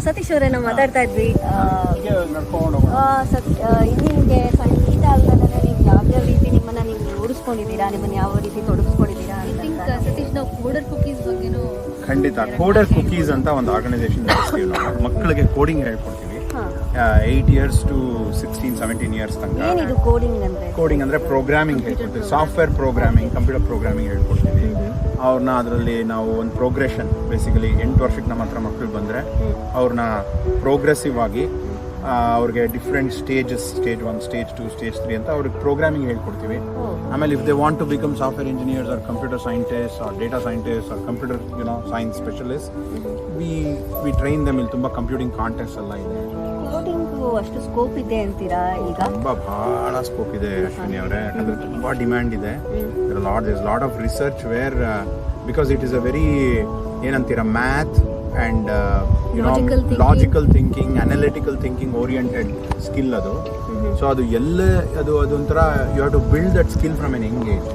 ಸತೀಶ್ ಅವರೇ ನಾವು ಮಾತಾಡ್ತಾ ಇದ್ವಿ ನಡ್ಕೊಂಡು ನಿಮಗೆ ಸಂಗೀತ ಅಲ್ಲದೆ ನೀವು ಯಾವ್ಯಾವ ರೀತಿ ನಿಮ್ಮನ್ನ ನೀವು ರೂಢಿಸ್ಕೊಂಡಿದ್ದೀರಾ, ನಿಮ್ಮನ್ನ ಯಾವ ರೀತಿ ತೊಡಗಿಸ್ಕೊಂಡಿದ್ದೀರಾ? ಐ ಥಿಂಕ್ ಸತೀಶ್ ನಾವು ಕೋಡರ್ ಕುಕೀಸ್ ಬಗ್ಗೆನೂ ಖಂಡಿತ ಕೋಡರ್ ಕುಕೀಸ್ ಅಂತ ಒಂದು ಆರ್ಗನೈಸೇಷನ್ ನಡೆಸ್ತೀವಿ ನಾವು. ಮಕ್ಕಳಿಗೆ ಕೋಡಿಂಗ್ ಹೇಳ್ಕೊಡ್ತೀವಿ 8 years to 16-17 years ತನಕ. ಏನಿದು ಕೋಡಿಂಗ್ ಅಂದ್ರೆ? ಕೋಡಿಂಗ್ ಅಂದರೆ ಪ್ರೋಗ್ರಾಮಿಂಗ್ ಹೇಳ್ಕೊಡ್ತೀವಿ, ಸಾಫ್ಟ್ವೇರ್ ಪ್ರೋಗ್ರಾಮಿಂಗ್, ಕಂಪ್ಯೂಟರ್ ಪ್ರೋಗ್ರಾಮಿಂಗ್ ಹೇಳ್ಕೊಡ್ತೀವಿ. ಅವ್ರನ್ನ ಅದರಲ್ಲಿ ನಾವು ಒಂದು ಪ್ರೋಗ್ರೆಷನ್ ಬೇಸಿಕಲಿ 8 ವರ್ಷಕ್ಕೆ ನಮ್ಮ ಹತ್ರ ಮಕ್ಕಳು ಬಂದರೆ ಅವ್ರನ್ನ ಪ್ರೋಗ್ರೆಸಿವ್ ಆಗಿ ಅವ್ರಿಗೆ different stages, stage 1, stage 2, stage 3 ಅಂತ ಅವ್ರಿಗೆ ಪ್ರೋಗ್ರಾಮಿಂಗ್ ಹೇಳ್ಕೊಡ್ತೀವಿ. ಆಮೇಲೆ if they want to become software engineers or computer scientist or data scientist or computer science specialist, we train them. ಇಲ್ಲಿ ತುಂಬ ಕಂಪ್ಯೂಟಿಂಗ್ ಕಾಂಟೆಸ್ಟ್ ಎಲ್ಲ ಇದೆ. ಕೋಡಿಂಗ್ ಅಷ್ಟು ಸ್ಕೋಪ್ ಇದೆ ಅಂತೀರಾ? ಈಗ ಬಹಳ ಸ್ಕೋಪ್ ಇದೆ ಅಶ್ವಿನಿ ಅವರೇ, ಯಾಕಂದ್ರೆ ತುಂಬ ಡಿಮ್ಯಾಂಡ್ ಇದೆ. there's lot of research where because it is a very ಏನಂತೀರಾ math and logical thinking, analytical thinking oriented skill ಅದು. ಸೊ ಅದು ಅದೊಂಥರ you have to build that skill from an young age.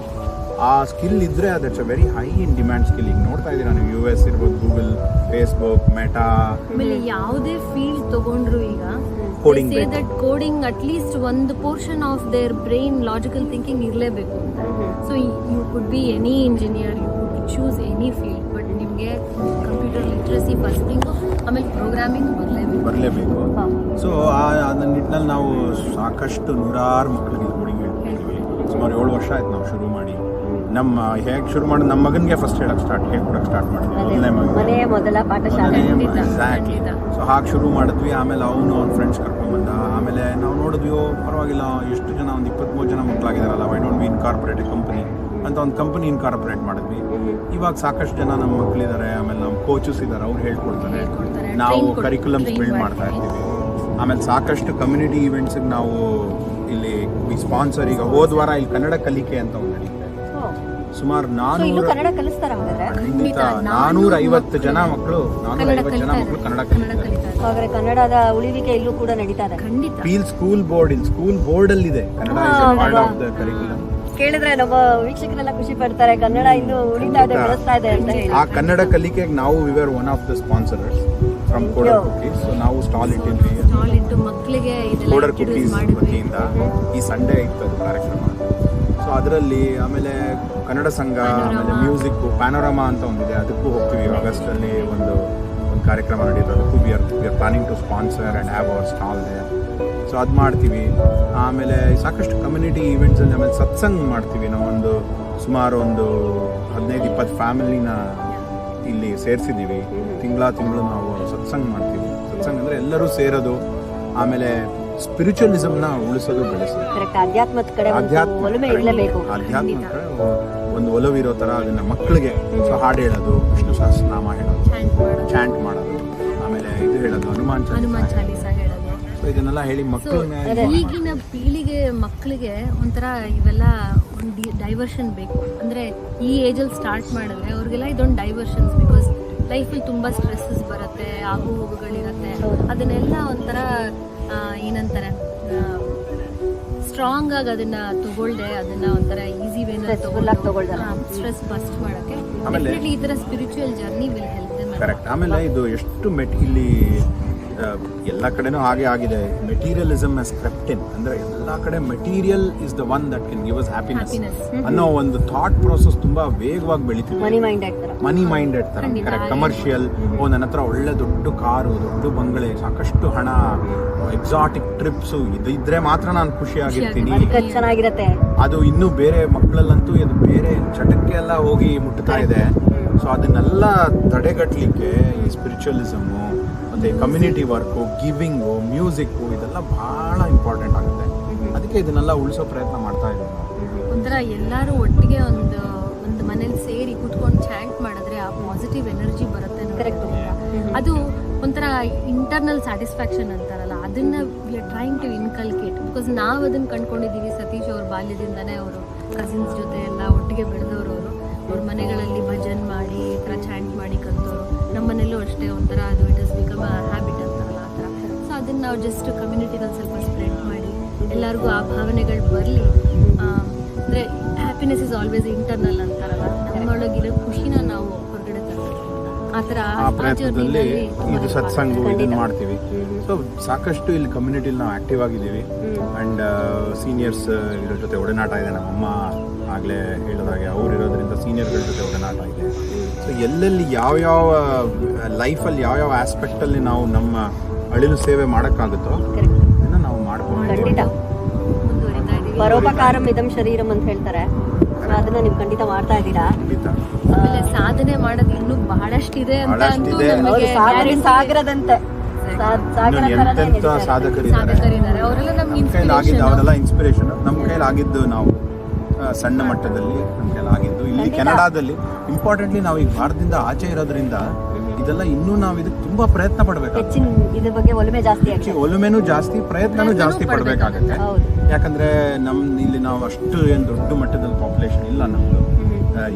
ಆ ಸ್ಕಿಲ್ ಇದ್ದರೆ that's a very high in demand skill. ಈಗ ನೋಡ್ತಾ ಇದ್ದೀರಾ ನೀವು US ಇರ್ಬೋದು, ಗೂಗಲ್, ಫೇಸ್ಬುಕ್, ಮೆಟಾ, ಆಮೇಲೆ ಯಾವುದೇ ಫೀಲ್ಡ್ ತಗೊಂಡ್ರು ಈಗ ಕೋಡಿಂಗ್ ದಟ್ ಕೋಡಿಂಗ್ ಅಟ್ಲೀಸ್ಟ್ ಒಂದು portion of their brain logical thinking ಇರಲೇಬೇಕು ಅಂತ. So you could be any engineer, you could choose any field, but ನಿಮಗೆ ಕಂಪ್ಯೂಟರ್ ಲಿಟ್ರಸಿ ಫಸ್ಟಿಂಗು, ಆಮೇಲೆ ಪ್ರೋಗ್ರಾಮಿಂಗ್ ಬರಲೇಬೇಕು. ಸೊ ಅದನ್ನ ನಿಟ್ಟಿನಲ್ಲಿ ನಾವು ಸಾಕಷ್ಟು ನೂರಾರು ಮಕ್ಕಳಿಗೆ ಕೋಡಿಂಗ್ ಹೇಳ್ಕೊಡ್ತೀವಿ. ಸುಮಾರು 7 ವರ್ಷ ಆಯ್ತು ನಾವು ಶುರು ಮಾಡಿ. ನಮ್ಮ ಹೇಗೆ ಶುರು ಮಾಡಿ ನಮ್ಮ ಮಗನಿಗೆ ಫಸ್ಟ್ ಹೇಳ್ಕೊಡಕ್ಕೆ ಸ್ಟಾರ್ಟ್ ಮಾಡಿದ್ವಿ. ಮನೆಯ ಮೊದಲ ಪಾಠಶಾಲೆ. ಎಕ್ಸಾಕ್ಟ್ಲಿ. ಸೊ ಹಾಗೆ ಶುರು ಮಾಡಿದ್ವಿ. ಆಮೇಲೆ ಅವ್ನ ಫ್ರೆಂಡ್ಸ್ ಕರ್ಕೊಂಡ್ಬಂದ. ಆಮೇಲೆ ನಾವು ನೋಡಿದ್ವಿ, ಪರವಾಗಿಲ್ಲ, ಎಷ್ಟು ಜನ, ಒಂದು 23 ಜನ ಮಕ್ಕಳಾಗಿದಾರಲ್ಲ, why don't we incorporate a company ಅಂತ ಒಂದು ಕಂಪನಿ ಇನ್ಕಾರ್ಪೊರೇಟ್ ಮಾಡಿದ್ವಿ. ಇವಾಗ ಸಾಕಷ್ಟು ಜನ ನಮ್ಮ ಮಕ್ಕಳಿದ್ದಾರೆ. ಆಮೇಲೆ ನಮ್ಮ ಕೋಚಸ್ ಇದ್ದಾರೆ, ಅವ್ರು ಹೇಳ್ಕೊಡ್ತಾರೆ. ನಾವು ಕರಿಕ್ಯುಲಮ್ಸ್ ಬಿಲ್ಡ್ ಮಾಡ್ತಾ ಇರ್ತೀವಿ. ಆಮೇಲೆ ಸಾಕಷ್ಟು ಕಮ್ಯುನಿಟಿ ಈವೆಂಟ್ಸಿಗೆ ನಾವು ಇಲ್ಲಿ ಸ್ಪಾನ್ಸರ್. ಈಗ ಹೋದ ವಾರ ಇಲ್ಲಿ ಕನ್ನಡ ಕಲಿಕೆ ಅಂತ ಒಂದು ನಡೀತಿದೆ. ಸುಮಾರು 450 ಜನ ಮಕ್ಕಳು ಕನ್ನಡ ಕಲಿತಾರೆ. ಕನ್ನಡದ ಉಳಿವಿಕೆ ಇಲ್ಲೂ ಕೂಡ ನಡೀತಾ ಇದೆ. ಸ್ಕೂಲ್ ಬೋರ್ಡ್ ಅಲ್ಲಿ ಇದೆ Kannada part of the curriculum. ಕೇಳಿದ್ರೆ ನಮ್ಮ ವೀಕ್ಷಕರೆಲ್ಲ ಖುಷಿ ಪಡ್ತಾರೆ, ಕನ್ನಡ ಇನ್ನೂ ಉಳಿತಾ ಇದೆ, ಬೆಳೆಸ್ತಾ ಇದೆ ಅಂತ ಹೇಳಿ. ಆ ಕನ್ನಡ ಕಲಿಕೆಗೆ ನಾವು we were one of the sponsors from coder cookies. So ನಾವು ಸ್ಟಾಲ್ ಇಟ್ಟಿದ್ವಿ ಮಕ್ಕಳಿಗೆ ಕೋಡರ್ ಕುಕೀಸ್ ವತಿಯಿಂದ. ಈ ಸಂಡೇ ಇತ್ತು ಕಾರ್ಯಕ್ರಮ. ಸೊ ಅದರಲ್ಲಿ ಆಮೇಲೆ ಕನ್ನಡ ಸಂಘ, ಆಮೇಲೆ ಮ್ಯೂಸಿಕ್ ಪ್ಯಾನೋರಮಾ ಅಂತ ಒಂದಿದೆ, ಅದಕ್ಕೂ ಹೋಗ್ತೀವಿ. ಆಗಸ್ಟಲ್ಲಿ ಒಂದು ಕಾರ್ಯಕ್ರಮ ನಡೆಯುತ್ತೆ. ಅದಕ್ಕೂ we are planning to sponsor and have our stall there. So ಅದು ಮಾಡ್ತೀವಿ. ಆಮೇಲೆ ಸಾಕಷ್ಟು ಕಮ್ಯುನಿಟಿ ಈವೆಂಟ್ಸಲ್ಲಿ ಆಮೇಲೆ ಸತ್ಸಂಗ್ ಮಾಡ್ತೀವಿ. ನಾವೊಂದು ಸುಮಾರು 15-20 ಫ್ಯಾಮಿಲಿನ ಇಲ್ಲಿ ಸೇರಿಸಿದ್ದೀವಿ. ತಿಂಗಳು ನಾವು ಸತ್ಸಂಗ್ ಮಾಡ್ತೀವಿ. ಸತ್ಸಂಗ್ ಅಂದರೆ ಎಲ್ಲರೂ ಸೇರೋದು, ಆಮೇಲೆ ಸ್ಪಿರಿಚುವಲಿಸಮ್ನ ಉಳಿಸೋದು, ಬೆಳೆಸೋದು. ಆಧ್ಯಾತ್ಮ ಒಂದು ಒಲವಿರೋ ಥರ ಅದನ್ನು ಮಕ್ಕಳಿಗೆ ಹಾಡು ಹೇಳೋದು, ವಿಷ್ಣು ಸಹಸ್ರನಾಮ ಹೇಳೋದು, ಚಾಂಟ್ ಮಾಡೋದು, ಆಮೇಲೆ ಇದು ಹೇಳೋದು, ಹನುಮಾನ್ ಚಾಲೀಸಾ ಹೇಳೋದು. ಇದನ್ನೆಲ್ಲ ಹೇಳಿ ಮಕ್ಕಳನ್ನ, ಈಗಿನ ಪೀಳಿಗೆ ಮಕ್ಕಳಿಗೆ ಒಂಥರ ಇವೆಲ್ಲ ಒಂದು ಡೈವರ್ಷನ್ ಬೇಕು. ಅಂದರೆ ಈ ಏಜಲ್ಲಿ ಸ್ಟಾರ್ಟ್ ಮಾಡಿದ್ರೆ ಅವ್ರಿಗೆಲ್ಲ ಇದೊಂದು ಡೈವರ್ಷನ್ಸ್. ಬಿಕಾಸ್ ಲೈಫಲ್ಲಿ ತುಂಬ ಸ್ಟ್ರೆಸ್ಸಸ್ ಬರುತ್ತೆ, ಆಗು ಹೋಗುಗಳಿರುತ್ತೆ. ಅದನ್ನೆಲ್ಲ ಒಂಥರ ಏನಂತಾರೆ, ಸ್ಟ್ರಾಂಗ್ ಆಗಿ ಅದನ್ನ ತಗೊಳ್ದೆ, ಅದನ್ನ ಒಂಥರ ಈಸಿ ವೇನಲ್ಲಿ ತಗೊಳ್ದೆ ಸ್ಟ್ರೆಸ್ ಬಸ್ಟ್ ಮಾಡೋಕ್ಕೆ ಡೆಫಿನೆಟ್ಲಿ ಈ ಥರ spiritual journey will help them. Correct. ಆಮೇಲೆ ಇದು ಎಷ್ಟು ಇಲ್ಲಿ ಎಲ್ಲ ಕಡೆನೂ ಹಾಗೆ ಆಗಿದೆ. ಮೆಟೀರಿಯಲಿಸಮ್ ಹ್ಯಾಸ್ ಕ್ರೆಪ್ಟ್ ಇನ್. ಅಂದರೆ ಎಲ್ಲ ಕಡೆ material is the one that can give us happiness ಅನ್ನೋ ಒಂದು ಥಾಟ್ ಪ್ರೋಸೆಸ್ ತುಂಬ ವೇಗವಾಗಿ ಬೆಳೀತಿದೆ. ಮನಿ ಮೈಂಡೆಡ್ ಥರ. ಕರೆಕ್ಟ್. ಕಮರ್ಷಿಯಲ್, ನನ್ನ ಹತ್ರ ಒಳ್ಳೆ ದೊಡ್ಡ ಕಾರು, ದೊಡ್ಡ ಬಂಗಲೆ, ಸಾಕಷ್ಟು ಹಣ, ಎಕ್ಸಾಟಿಕ್ ಟ್ರಿಪ್ಸು, ಇದ್ರೆ ಮಾತ್ರ ನಾನು ಖುಷಿಯಾಗಿರ್ತೀನಿ. ಚೆನ್ನಾಗಿರುತ್ತೆ. ಅದು ಇನ್ನೂ ಬೇರೆ ಮಕ್ಕಳಲ್ಲಂತೂ ಇದು ಬೇರೆ ಚಟಕ್ಕೆ ಎಲ್ಲ ಹೋಗಿ ಮುಟ್ತಾ ಇದೆ. ಸೊ ಅದನ್ನೆಲ್ಲ ತಡೆಗಟ್ಟಲಿಕ್ಕೆ ಈ ಸ್ಪಿರಿಚುವಲಿಸಮು ಮತ್ತು ಕಮ್ಯುನಿಟಿ ವರ್ಕು, ಗಿವಿಂಗು, ಮ್ಯೂಸಿಕ್ಕು, ಇದೆಲ್ಲ ಭಾಳ ಇಂಪಾರ್ಟೆಂಟ್ ಆಗುತ್ತೆ. ಅದಕ್ಕೆ ಇದನ್ನೆಲ್ಲ ಉಳಿಸೋ ಪ್ರಯತ್ನ ಮಾಡ್ತಾ ಇದ್ದೀವಿ. ಒಂಥರ ಎಲ್ಲರೂ ಒಟ್ಟಿಗೆ ಒಂದು ಮನೇಲಿ ಸೇರಿ ಕೂತ್ಕೊಂಡು ಚಾಂಟ್ ಮಾಡಿದ್ರೆ ಆ ಪಾಸಿಟಿವ್ ಎನರ್ಜಿ ಬರುತ್ತೆ. ಅದು ಒಂಥರ ಇಂಟರ್ನಲ್ ಸ್ಯಾಟಿಸ್ಫ್ಯಾಕ್ಷನ್ ಅಂತಾರಲ್ಲ, ಅದನ್ನ we are trying to inculcate. Because ನಾವು ಅದನ್ನು ಕಂಡ್ಕೊಂಡಿದ್ದೀವಿ. ಸತೀಶ್ ಅವ್ರ ಬಾಲ್ಯದಿಂದನೇ ಅವರು ಕಸಿನ್ಸ್ ಜೊತೆ ಎಲ್ಲ ಒಟ್ಟಿಗೆ ಬೆಳೆದವರು. ಅವ್ರ ಮನೆಗಳಲ್ಲಿ ಭಜನ್ ಮಾಡಿ, ಈ ಥರ ಚಾಂಟ್ ಮಾಡಿ ಕಲಿತವರು. ನಮ್ಮ ಮನೆಯಲ್ಲೂ ಅಷ್ಟೇ ಒಂಥರ ಅದು it is become a habit ಅಂತಾರಲ್ಲ, ಆ ಥರ. ಸೊ ಅದನ್ನು ನಾವು ಜಸ್ಟ್ ಕಮ್ಯುನಿಟಿನಲ್ಲಿ ಸ್ವಲ್ಪ ಸ್ಪ್ರೆಡ್ ಮಾಡಿ ಎಲ್ಲರಿಗೂ ಆ ಭಾವನೆಗಳು ಬರಲಿ. ಅಂದರೆ ಹ್ಯಾಪಿನೆಸ್ ಇಸ್ ಆಲ್ವೇಸ್ ಇಂಟರ್ನಲ್ ಅಂತಾರಲ್ಲ, ನಮ್ಮೊಳಗಿರೋ ಖುಷಿನ ನಾವು ಹೊರಗಡೆ ತರಬೇಕು. ಆ ಥರ ಪ್ರಯತ್ನದಲ್ಲಿ journey-ನಲ್ಲಿ ಇದು ಸತ್ಸಂಗ ಇದನ್ನ ಮಾಡ್ತೀವಿ. ಸೊ ಸಾಕಷ್ಟು ಇಲ್ಲಿ ಕಮ್ಯುನಿಟಿಲಿ ನಾವು ಆಕ್ಟಿವ್ ಆಗಿದ್ದೀವಿ. ಅಂಡ್ ಸೀನಿಯರ್ಸ್ ಇರೋ ಜೊತೆ ಒಡನಾಟ ಇದೆ. ನಮ್ಮಮ್ಮ ಆಗಲೇ ಹೇಳಿದಾಗೆ ಅವ್ರು ಇರೋದ್ರಿಂದ ಸೀನಿಯರ್ಗಳ ಜೊತೆ ಒಡನಾಟ ಇದೆ. ಸೊ ಎಲ್ಲೆಲ್ಲಿ ಯಾವ್ಯಾವ ಲೈಫಲ್ಲಿ ಯಾವ್ಯಾವ ಆಸ್ಪೆಕ್ಟಲ್ಲಿ ನಾವು ನಮ್ಮ ಅಳಿಲು ಸೇವೆ ಮಾಡೋಕ್ಕಾಗುತ್ತೋ ಅದನ್ನು ನಾವು ಮಾಡ್ಕೊಂಡಿದ್ದೀವಿ. ಖಂಡಿತ ಮುಂದುವರಿತಾ ಇದೀವಿ. ಪರೋಪಕಾರಂ ಇದಂ ಶರೀರಂ ಅಂತ ಹೇಳ್ತಾರೆ. ಸೊ ಅದನ್ನ ನೀವು ಖಂಡಿತ ಮಾಡ್ತಾ ಇದ್ದೀರಾ. ಖಂಡಿತ ಆಮೇಲೆ ಸಾಧನೆ ಮಾಡೋದು ಇನ್ನೂ ಬಹಳಷ್ಟಿದೆ ಅಂತ ಅಂತೂ ಬಹಳಷ್ಟಿದೆ. ನಮಗೆ ಹೌದು, ಸಾಧನೆ guarantee ಸಾಗರದಂತೆ ಸಾಗರ ಇನ್ನೊಂದು ಥರನೇ ಎಂತೆಂಥ ನಡೀತಾರೆ. ಸಾಧಕರಿದ್ದಾರೆ. ಸಾಧಕರಿದ್ದಾರೆ ಅವರೆಲ್ಲ ನಮ್ಗೆ ನಮ್ಮ ಕೈಲಿ ಆಗಿದ್ದು ಇನ್ಸ್ಪಿರೇಷನ್. ಅವರೆಲ್ಲ ಇನ್ಸ್ಪಿರೇಷನ್. ನಮ್ಮ ಕೈಲಿ ಆಗಿದ್ದು ನಾವು ಸಣ್ಣ ಮಟ್ಟದಲ್ಲಿ ನಮ್ಮ ಕೈಲಿ ಆಗಿದ್ದು ಇಲ್ಲಿ ಕೆನಡಾದಲ್ಲಿ ಇಂಪಾರ್ಟೆಂಟ್ಲಿ ನಾವು ಈಗ ಭಾರತದಿಂದ ಆಚೆ ಇರೋದ್ರಿಂದ ಇದೆಲ್ಲ ಇನ್ನೂ ನಾವು ಇದಕ್ಕೆ ತುಂಬಾ ಪ್ರಯತ್ನ ಪಡಬೇಕಾಗುತ್ತೆ. ಹೆಚ್ಚಿನ ಇದ್ರ ಬಗ್ಗೆ ಒಲುಮೆ ಜಾಸ್ತಿ ಆಗಿದೆ. ಒಲುಮೆನೂ ಜಾಸ್ತಿ, ಪ್ರಯತ್ನನೂ ಜಾಸ್ತಿ ಪಡಬೇಕಾಗತ್ತೆ. ಹೌದು. ಯಾಕಂದ್ರೆ ಇಲ್ಲಿ ನಾವು ಅಷ್ಟು ಏನು ದೊಡ್ಡ ಮಟ್ಟದಲ್ಲಿ ಪಾಪ್ಯುಲೇಷನ್ ಇಲ್ಲ ನಮ್ದು.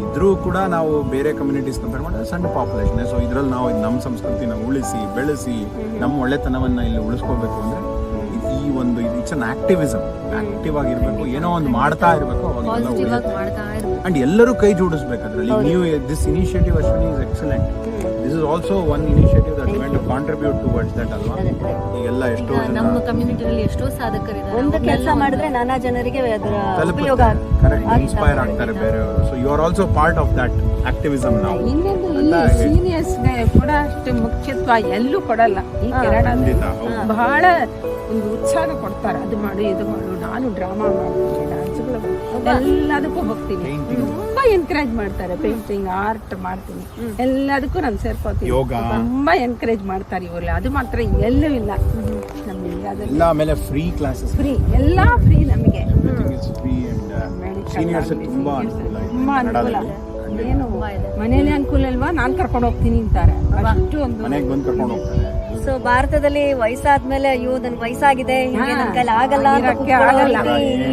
ಇದ್ರೂ ಕೂಡ ನಾವು ಬೇರೆ ಕಮ್ಯುನಿಟೀಸ್ ಕಂಪೇರ್ ಮಾಡಿದ್ರೆ ಸಣ್ಣ ಪಾಪ್ಯುಲೇಷನ್. ಸೊ ಇದ್ರಲ್ಲಿ ನಾವು ನಮ್ಮ ಸಂಸ್ಕೃತಿನ ಉಳಿಸಿ ಬೆಳೆಸಿ ನಮ್ಮ ಒಳ್ಳೆತನವನ್ನ ಇಲ್ಲಿ ಉಳಿಸ್ಕೋಬೇಕು ಅಂದ್ರೆ ಈ ಒಂದು ಇಟ್ಸ್ ಅನ್ ಆಕ್ಟಿವಿಸಮ್. ಆಕ್ಟಿವ್ ಆಗಿರ್ಬೇಕು, ಏನೋ ಒಂದು ಮಾಡ್ತಾ ಇರಬೇಕು. ಪಾಸಿಟಿವ್ ಆಗಿ ಮಾಡ್ತಾ ಇರ್ಬೇಕು. ಅಂಡ್ ಎಲ್ಲರೂ ಕೈ ಜೋಡಿಸ್ಬೇಕು ಅದ್ರಲ್ಲಿ. ನೀವು this initiative Ashwini is excellent. This is also one initiative that going to contribute towards that ಅಲ್ವಾ. ಈಗೆಲ್ಲ ಎಷ್ಟೋ ಜನ ನಮ್ಮ ಕಮ್ಯುನಿಟಿಯಲ್ಲಿ ಎಷ್ಟೋ ಸಾಧಕರಿದ್ದಾರೆ. ಒಂದು ಕೆಲಸ ಮಾಡಿದ್ರೆ ನಾನಾ ಜನರಿಗೆ ಅದರ ಉಪಯೋಗ ಕರೆಕ್ಟ್ ಇನ್ಸ್ಪೈರ್ ಆಗ್ತಾರೆ ಬೇರೆಯವರು. So you are also part of that activism ನಾವು. ಇನ್ನೊಂದು ಇಲ್ಲಿ ಸೀನಿಯರ್ಸ್ಗೆ ಕೂಡ ಅಷ್ಟು ಮುಖ್ಯತ್ವ ಎಲ್ಲೂ ಕೊಡಲ್ಲ. ಈ ಕೆನಡಾದಲ್ಲಿ ಖಂಡಿತ ಹೌದು. ಬಹಳ ಒಂದು ಉತ್ಸಾಹ ಕೊಡ್ತಾರೆ. ಅದು ಮಾಡು ಇದು ಮಾಡು. ನಾನು ಡ್ರಾಮಾ ಮಾಡ್ತೀನಿ, ಡಾನ್ಸ್ಗಳು ಎಲ್ಲದಕ್ಕೂ ಹೋಗ್ತೀನಿ. ತುಂಬಾ ಎನ್ಕರೇಜ್ ಮಾಡ್ತಾರೆ. ಪೇಂಟಿಂಗ್, ಆರ್ಟ್ ಮಾಡ್ತೀನಿ, ಎಲ್ಲದಕ್ಕೂ ನಾನು ಸೇರ್ಕೋತೀನಿ. ಯೋಗ ತುಂಬಾ ಎನ್ಕರೇಜ್ ಮಾಡ್ತಾರೆ ಇವ್ರು. ಅದು ಮಾತ್ರ ಎಲ್ಲೂ ಇಲ್ಲ ನಮಗೆ. ಅದೆಲ್ಲ ಎಲ್ಲ ಆಮೇಲೆ ಫ್ರೀ ಕ್ಲಾಸಸ್, ಫ್ರೀ, ಎಲ್ಲಾ ಫ್ರೀ ನಮಗೆ. ಫ್ರೀ ಅಂಡ್ ಸೀನಿಯರ್ಸ್ ತುಂಬಾ ಅನುಕೂಲ ಇದೆ ತುಂಬಾ ಅನುಕೂಲ. ಕನ್ನಡದಲ್ಲಿ. ಏನು ಮನೇಲಿ ಅನುಕೂಲ ಅಲ್ವಾ, ನಾನ್ ಕರ್ಕೊಂಡು ಹೋಗ್ತೀನಿ ಅಂತಾರೆ. ಅಷ್ಟು ಒಂದು ಮನೆಗೆ ಬಂದು ಕರ್ಕೊಂಡು ಹೋಗ್ತಾರೆ. ಸೊ ಭಾರತದಲ್ಲಿ ವಯಸ್ಸಾದ್ಮೇಲೆ ಅಯ್ಯೋ ನನ್ಗೆ ವಯಸ್ಸಾಗಿದೆ, ಹಿಂಗೆ ನನ್ನ ಕೈಲಿ ಆಗಲ್ಲ ಅಂತ ಇರಕ್ಕೆ ಕೂತ್ಕೊಳ್ಳೋ ಆಗಲ್ಲ. ರೀತಿ ಏನು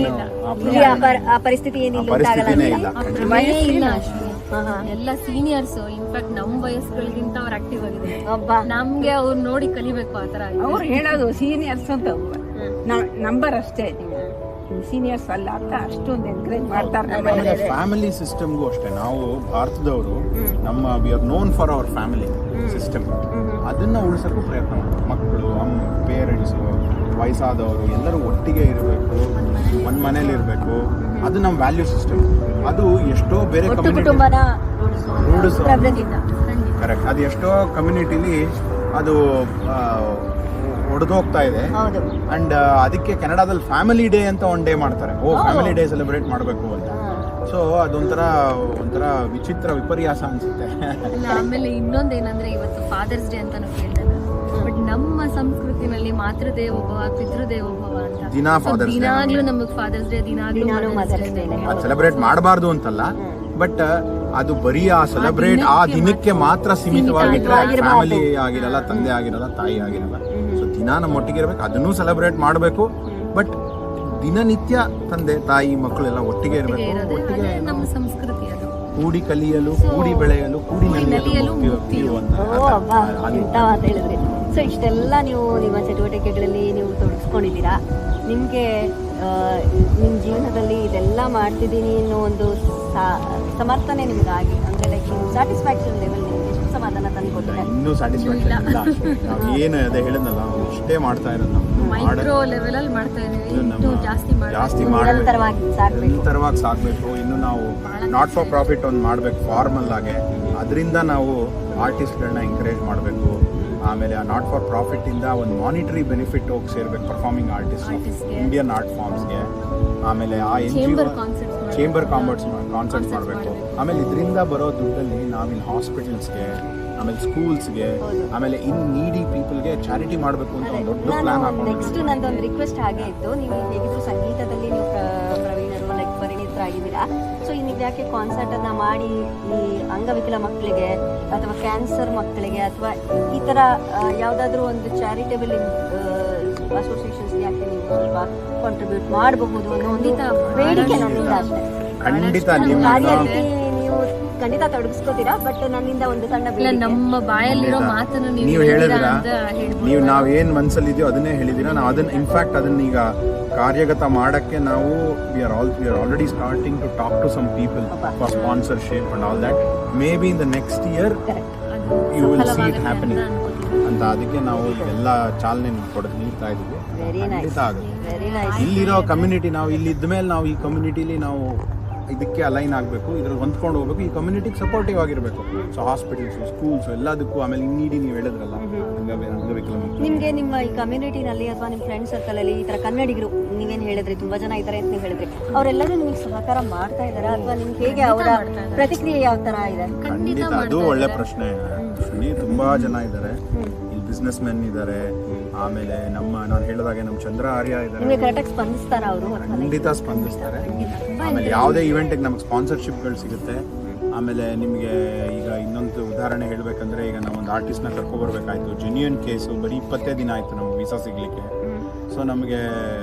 ಇಲ್ಲಿ ಆ ಪರಿಸ್ಥಿತಿ ಏನಿಲ್ಲ ಉಂಟಾಗಲ್ಲ ಪರಿಸ್ಥಿತಿನೇ ಅಂತ. ಇಲ್ಲ. ಪ್ರಮೇಯ ಇಲ್ಲ ಅಶ್ವಿನಿ. ಎಲ್ಲ ಸೀನಿಯರ್ಸ್ ಇನ್ಫ್ಯಾಕ್ಟ್ ನಮ್ಮ ವಯಸ್ಸುಗಳಿಗಿಂತ ಅವ್ರು ಆಕ್ಟಿವ್ ಆಗಿದೆ. ಅಬ್ಬಾ. ನಮ್ಗೆ ಅವ್ರು ನೋಡಿ ಕಲಿಬೇಕು ಆ ತರ. ಅವ್ರು ಹೇಳೋದು ಸೀನಿಯರ್ಸ್ ಅಂತ ನಂಬರ್ ಅಷ್ಟೇ, ಸೀನಿಯರ್ಸ್ ಅಲ್ಲ ಅಂತ ಅಷ್ಟೊಂದು ಎನ್ಕರೇಜ್ ಮಾಡ್ತಾರೆ. ಫ್ಯಾಮಿಲಿ ಸಿಸ್ಟಮ್ಗೂ ಅಷ್ಟೇ. ನಾವು ಭಾರತದವರು ನಮ್ಮ we are known for our family system. ಅದನ್ನ ಉಳಿಸೋಕ್ಕೂ ಪ್ರಯತ್ನ ಮಾಡ್ತಾರೆ. ಮಕ್ಕಳು, ಪೇರೆಂಟ್ಸು, ವಯಸ್ಸಾದವರು ಎಲ್ಲರೂ ಒಟ್ಟಿಗೆ ಇರಬೇಕು, ಒಂದು ಮನೇಲಿ ಇರಬೇಕು. ಅದು ನಮ್ಮ ವ್ಯಾಲ್ಯೂ ಸಿಸ್ಟಮ್. ಅದು ಎಷ್ಟೋ ಬೇರೆ ಒಟ್ಟು ಕಮ್ಯುನಿಟಿ ಕುಟುಂಬನ ರೂಢಿಸೋ ಪ್ರಬಲದಿಂದ. ಕರೆಕ್ಟ್. ಅದು ಎಷ್ಟೋ ಕಮ್ಯುನಿಟಿಲಿ ಅದು ಒಡೆದೋಗ್ತಾ ಇದೆ. ಹೌದು. ಅಂಡ್ ಅದಕ್ಕೆ ಕೆನಡಾದಲ್ಲಿ ಫ್ಯಾಮಿಲಿ ಡೇ ಅಂತ ಒನ್ ಡೇ ಮಾಡ್ತಾರೆ. ಫ್ಯಾಮಿಲಿ ಡೇ ಸೆಲೆಬ್ರೇಟ್ ಮಾಡಬೇಕು ಅಂತ. ಸೊ ಅದೊಂಥರ ವಿಚಿತ್ರ ವಿಪರ್ಯಾಸ ಅನ್ಸುತ್ತೆ. ಆಮೇಲೆ ಇನ್ನೊಂದೇನಂದ್ರೆ ಇವತ್ತು ಫಾದರ್ಸ್ ಡೇ ಅಂತ ನಾವು ಕೇಳ್ತೇವೆ. ಬಟ್ ನಮ್ಮ ಸಂಸ್ಕೃತಿನಲ್ಲಿ ಮಾತೃದೇವೋಭವ, ಪಿತೃದೇವೋಭವ ಅಂತ ದಿನಾ ಫಾದರ್ಸ್ ಡೇ. ದಿನಾಗ್ಲೂ ನಮಗೆ ಫಾದರ್ಸ್ ಡೇ, ದಿನಾಗ್ಲೂ Mother's Day. ಅದು ಸೆಲೆಬ್ರೇಟ್ ಮಾಡಬಾರ್ದು ಅಂತಲ್ಲ, ಬಟ್ ಅದು ಬರೀ ಆ ಸೆಲೆಬ್ರೇಟ್ ಆ ದಿನಕ್ಕೆ ಮಾತ್ರ ಸೀಮಿತವಾಗಿಟ್ರೆ ಫ್ಯಾಮಿಲಿ ಆಗಿರಲ್ಲ, ತಂದೆ ಆಗಿರಲ್ಲ, ತಾಯಿ ಆಗಿರಲ್ಲ. ಸೊ ದಿನ ನಮ್ಮ ಒಟ್ಟಿಗೆ ಇರಬೇಕು, ಅದನ್ನೂ ಸೆಲೆಬ್ರೇಟ್ ಮಾಡಬೇಕು. ಬಟ್ ದಿನನಿತ್ಯ ತಂದೆ ತಾಯಿ ಮಕ್ಕಳೆಲ್ಲ ಒಟ್ಟಿಗೆ ಇರಬೇಕು. ಒಟ್ಟಿಗೆ ನಮ್ಮ ಸಂಸ್ಕೃತಿ ಅದು. ಕೂಡಿ ಕಲಿಯಲು, ಕೂಡಿ ಬೆಳೆಯಲು, ಕೂಡಿ ನಲಿಯಲು ಮುಕ್ತಿಯು ಅಂತ. ಓ ಅಬ್ಬಾ, ಎಂತ ಮಾತು ಹೇಳಿದ್ರಿ. ಸೊ ಇಷ್ಟೆಲ್ಲ ನೀವು ನಿಮ್ಮ ಚಟುವಟಿಕೆಗಳಲ್ಲಿ ನೀವು ತೊಡಗಿಸ್ಕೊಂಡಿದ್ದೀರಾ. ನಿಮಗೆ ನಿಮ್ಮ ಜೀವನದಲ್ಲಿ ಇದೆಲ್ಲ ಮಾಡ್ತಿದ್ದೀನಿ ಅನ್ನೋ ಒಂದು ಸಮರ್ಥನೆ ನಿಮಗಾಗಿ, ಅಂದರೆ ಲೈಕ್ ಸ್ಯಾಟಿಸ್ಫ್ಯಾಕ್ಷನ್ ಲೆವೆಲ್ ನಿಮ್ಗೆ ಎಷ್ಟು ಸಮಾಧಾನ ತಂದು ಕೊಟ್ಟಿದೆ? ಇನ್ನೂ ಸ್ಯಾಟಿಸ್ಫ್ಯಾಕ್ಷನ್ ಇಲ್ಲ. ನಾವು ಏನು ಅದೇ ಹೇಳಿದ್ನಲ್ಲ, ಇಷ್ಟೇ ಮಾಡ್ತಾ ಇರೋದು ನಾವು. ಮೈಕ್ರೋ ಲೆವೆಲ್ ಅಲ್ಲಿ ಮಾಡ್ತಾ ಇದೀವಿ. ಇನ್ನೂ ಜಾಸ್ತಿ ನಿರಂತರವಾಗಿ ಸಾಕ್ಬೇಕು. ನಿರಂತರವಾಗಿ ಸಾಗಬೇಕು. ಇನ್ನು ನಾವು ನಾಟ್ ಫಾರ್ ಪ್ರಾಫಿಟ್ ಒಂದು ಮಾಡಬೇಕು ಫಾರ್ಮಲ್ ಆಗಿ. ಅದರಿಂದ ನಾವು ಆರ್ಟಿಸ್ಟ್ಗಳನ್ನ ಎಂಕರೇಜ್ ಮಾಡಬೇಕು. ಆಮೇಲೆ ಆ ನಾಟ್ ಫಾರ್ ಪ್ರಾಫಿಟ್ ಇಂದ ಒಂದು ಮಾನಿಟರಿ ಬೆನಿಫಿಟ್ ಹೋಗಿ ಸೇರ್ಬೇಕು ಪರ್ಫಾರ್ಮಿಂಗ್ ಆರ್ಟಿಸ್ಟ್, ಇಂಡಿಯನ್ ಆರ್ಟ್ ಫಾರ್ಮ್ಸ್ಗೆ. ಆಮೇಲೆ ಆ ಚೇಂಬರ್ ಕಾನ್ಸರ್ಟ್ಸ್ ಮಾಡಬೇಕು. ಆಮೇಲೆ ಇದರಿಂದ ಬರೋ ದುಡ್ಡಲ್ಲಿ ನಾವಿಲ್ಲಿ ಹಾಸ್ಪಿಟಲ್ಸ್ಗೆ, ಆಮೇಲೆ ಸ್ಕೂಲ್ಸ್ಗೆ, ಆಮೇಲೆ ಇನ್ ನೀಡಿ ಪೀಪಲ್ಗೆ ಚಾರಿಟಿ ಮಾಡಬೇಕು ಅಂತ ಒಂದು ದೊಡ್ಡ ಪ್ಲಾನ್ ಹಾಕೊಂಡು. ನೆಕ್ಸ್ಟ್ ನಂದೊಂದು ರಿಕ್ವೆಸ್ಟ್ ಹಾಗೆ ಇತ್ತು. ನೀವು ಹೇಗಿದ್ರು ಸಂಗೀತದಲ್ಲಿ ನೀವು ಪ್ರವೀಣರು, ಲೈಕ್ ಪರಿಣಿತರಾಗಿದ್ದೀರಾ. ಸೊ ನೀವು ಯಾಕೆ ಕಾನ್ಸರ್ಟ್ ಅನ್ನ ಮಾಡಿ ಈ ಅಂಗವಿಕಲ ಮಕ್ಕಳಿಗೆ ಅಥವಾ ಕ್ಯಾನ್ಸರ್ ಮಕ್ಕಳಿಗೆ ಅಥವಾ ಈ ತರ ಯಾವುದಾದ್ರೂ ಒಂದು ಚಾರಿಟೇಬಲ್ ಅಸೋಸಿಯೇಷನ್ಸ್ ಯಾಕೆ ನೀವು ಸ್ವಲ್ಪ ಕಾಂಟ್ರಿಬ್ಯೂಟ್ ಮಾಡಬಹುದು ಅನ್ನೋ ಒಂದು ಬೇಡಿಕೆ ನನ್ನಿಂದ ಅಷ್ಟೇ. ಖಂಡಿತ ಕಾರ್ಯದಲ್ಲಿ ನೀವು ಖಂಡಿತ ತೊಡಗಿಸ್ಕೋತೀರಾ. ಬಟ್ ನನ್ನಿಂದ ಒಂದು ಸಣ್ಣ ಬೇಡಿಕೆ. ನಮ್ಮ ಬಾಯಲ್ಲಿರೋ ಮಾತನ್ನು ನೀವು ಹೇಳಿದಿರಾ, ನೀವು ನಾವೇನ್ ಮನ್ಸಲ್ಲಿ ಇದೆಯೋ ಅದನ್ನೇ ಹೇಳಿದಿರಾ. ನಾವು ಅದನ್ನ ಇನ್ಫ್ಯಾಕ್ಟ್ ಅದನ್ನ ಈಗ ಕಾರ್ಯಗತ ಮಾಡಕ್ಕೆ ನಾವು we are already starting to talk to some people for sponsorship and all that. Maybe in the next year you will see it ಸಫಲವಾಗುತ್ತೆ ಹ್ಯಾಪನಿಂಗ್ ಅಂತ ಅನ್ಕೋತೀನಿ. ಅಂತ ಅದಕ್ಕೆ ನಾವು ಎಲ್ಲ ಚಾಲನೆ ನೀಡ್ತಾ ಇದ್ದೀವಿ. ವೆರಿ ನೈಸ್, ಖಂಡಿತ ಆಗುತ್ತೆ. Very nice. ಇಲ್ಲಿರೋ ಕಮ್ಯುನಿಟಿ ನಾವು ಇಲ್ಲಿ ಇದ್ಮೇಲೆ ನಾವು ಈ ಕಮ್ಯುನಿಟಿಲಿ ನಾವು ಇದಕ್ಕೆ ಅಲೈನ್ ಆಗಬೇಕು, ಇದ್ರಲ್ಲಿ ಹೊಂದ್ಕೊಂಡು ಹೋಗ್ಬೇಕು, ಈ ಕಮ್ಯುನಿಟಿಗೆ ಸಪೋರ್ಟಿವ್ ಆಗಿರಬೇಕು. ಸೊ ಹಾಸ್ಪಿಟಲ್ಸು, ಸ್ಕೂಲ್ಸು ಎಲ್ಲದಕ್ಕೂ, ಆಮೇಲೆ ಇನ್ನೀಡಿ ನೀವು ಹೇಳಿದ್ರಲ್ಲ ಅಂಗವಿಕಲ ಮಕ್ಕಳು, ನಿಮ್ಗೆ ನಿಮ್ಮ ಈ ಕಮ್ಯುನಿಟಿನಲ್ಲಿ ಅಥವಾ ನಿಮ್ಮ ಫ್ರೆಂಡ್ ಸರ್ಕಲ್ ಅಲ್ಲಿ ಈ ತರ ಕನ್ನಡಿಗರು ನೀವೇನ್ ಹೇಳಿದ್ರಿ ತುಂಬಾ ಜನ ಇದ್ದಾರೆ ಅಂತ ನೀವು ಹೇಳಿದ್ರಿ, ಅವರೆಲ್ಲರೂ ನಿಮ್ಗೆ ಸಹಕಾರ ಮಾಡ್ತಾ ಇದಾರಾ ಅಥವಾ ನಿಮ್ಗೆ ಹೇಗೆ ಅವರ ಪ್ರತಿಕ್ರಿಯೆ ಯಾವ ತರ ಇದೆ? ಖಂಡಿತ ಅದು ಒಳ್ಳೆ ಪ್ರಶ್ನೆ. ತುಂಬಾ ಜನ ಇದ್ದಾರೆ ಇಲ್ಲಿ, ಬಿಸ್ನೆಸ್ ಮೆನ್ ಇದ್ದಾರೆ, ಆಮೇಲೆ ನಾನು ಹೇಳಿದಾಗೆ ನಮ್ಮ ಚಂದ್ರ ಆರ್ಯ ಇದ್ದಾರೆ, ನಿಮ್ಗೆ ಕರೆಕ್ಟಾಗಿ ಸ್ಪಂದಿಸ್ತಾರ ಅವರು? ಖಂಡಿತ ಸ್ಪಂದಿಸ್ತಾರೆ. ಆಮೇಲೆ ಯಾವುದೇ ಇವೆಂಟಿಗೆ ನಮಗೆ ಸ್ಪಾನ್ಸರ್ಶಿಪ್ಗಳು ಸಿಗುತ್ತೆ. ಆಮೇಲೆ ನಿಮಗೆ ಈಗ ಇನ್ನೊಂದು ಉದಾಹರಣೆ ಹೇಳಬೇಕಂದ್ರೆ, ಈಗ ನಾವೊಂದು ಆರ್ಟಿಸ್ಟ್ನ ಕರ್ಕೊಬರ್ಬೇಕಾಯ್ತು, ಜೆನ್ಯೂನ್ ಕೇಸು, ಬರೀ 20 ದಿನ ಆಯಿತು ನಮ್ಗೆ ವೀಸಾ ಸಿಗಲಿಕ್ಕೆ. ಸೊ ನಮಗೆ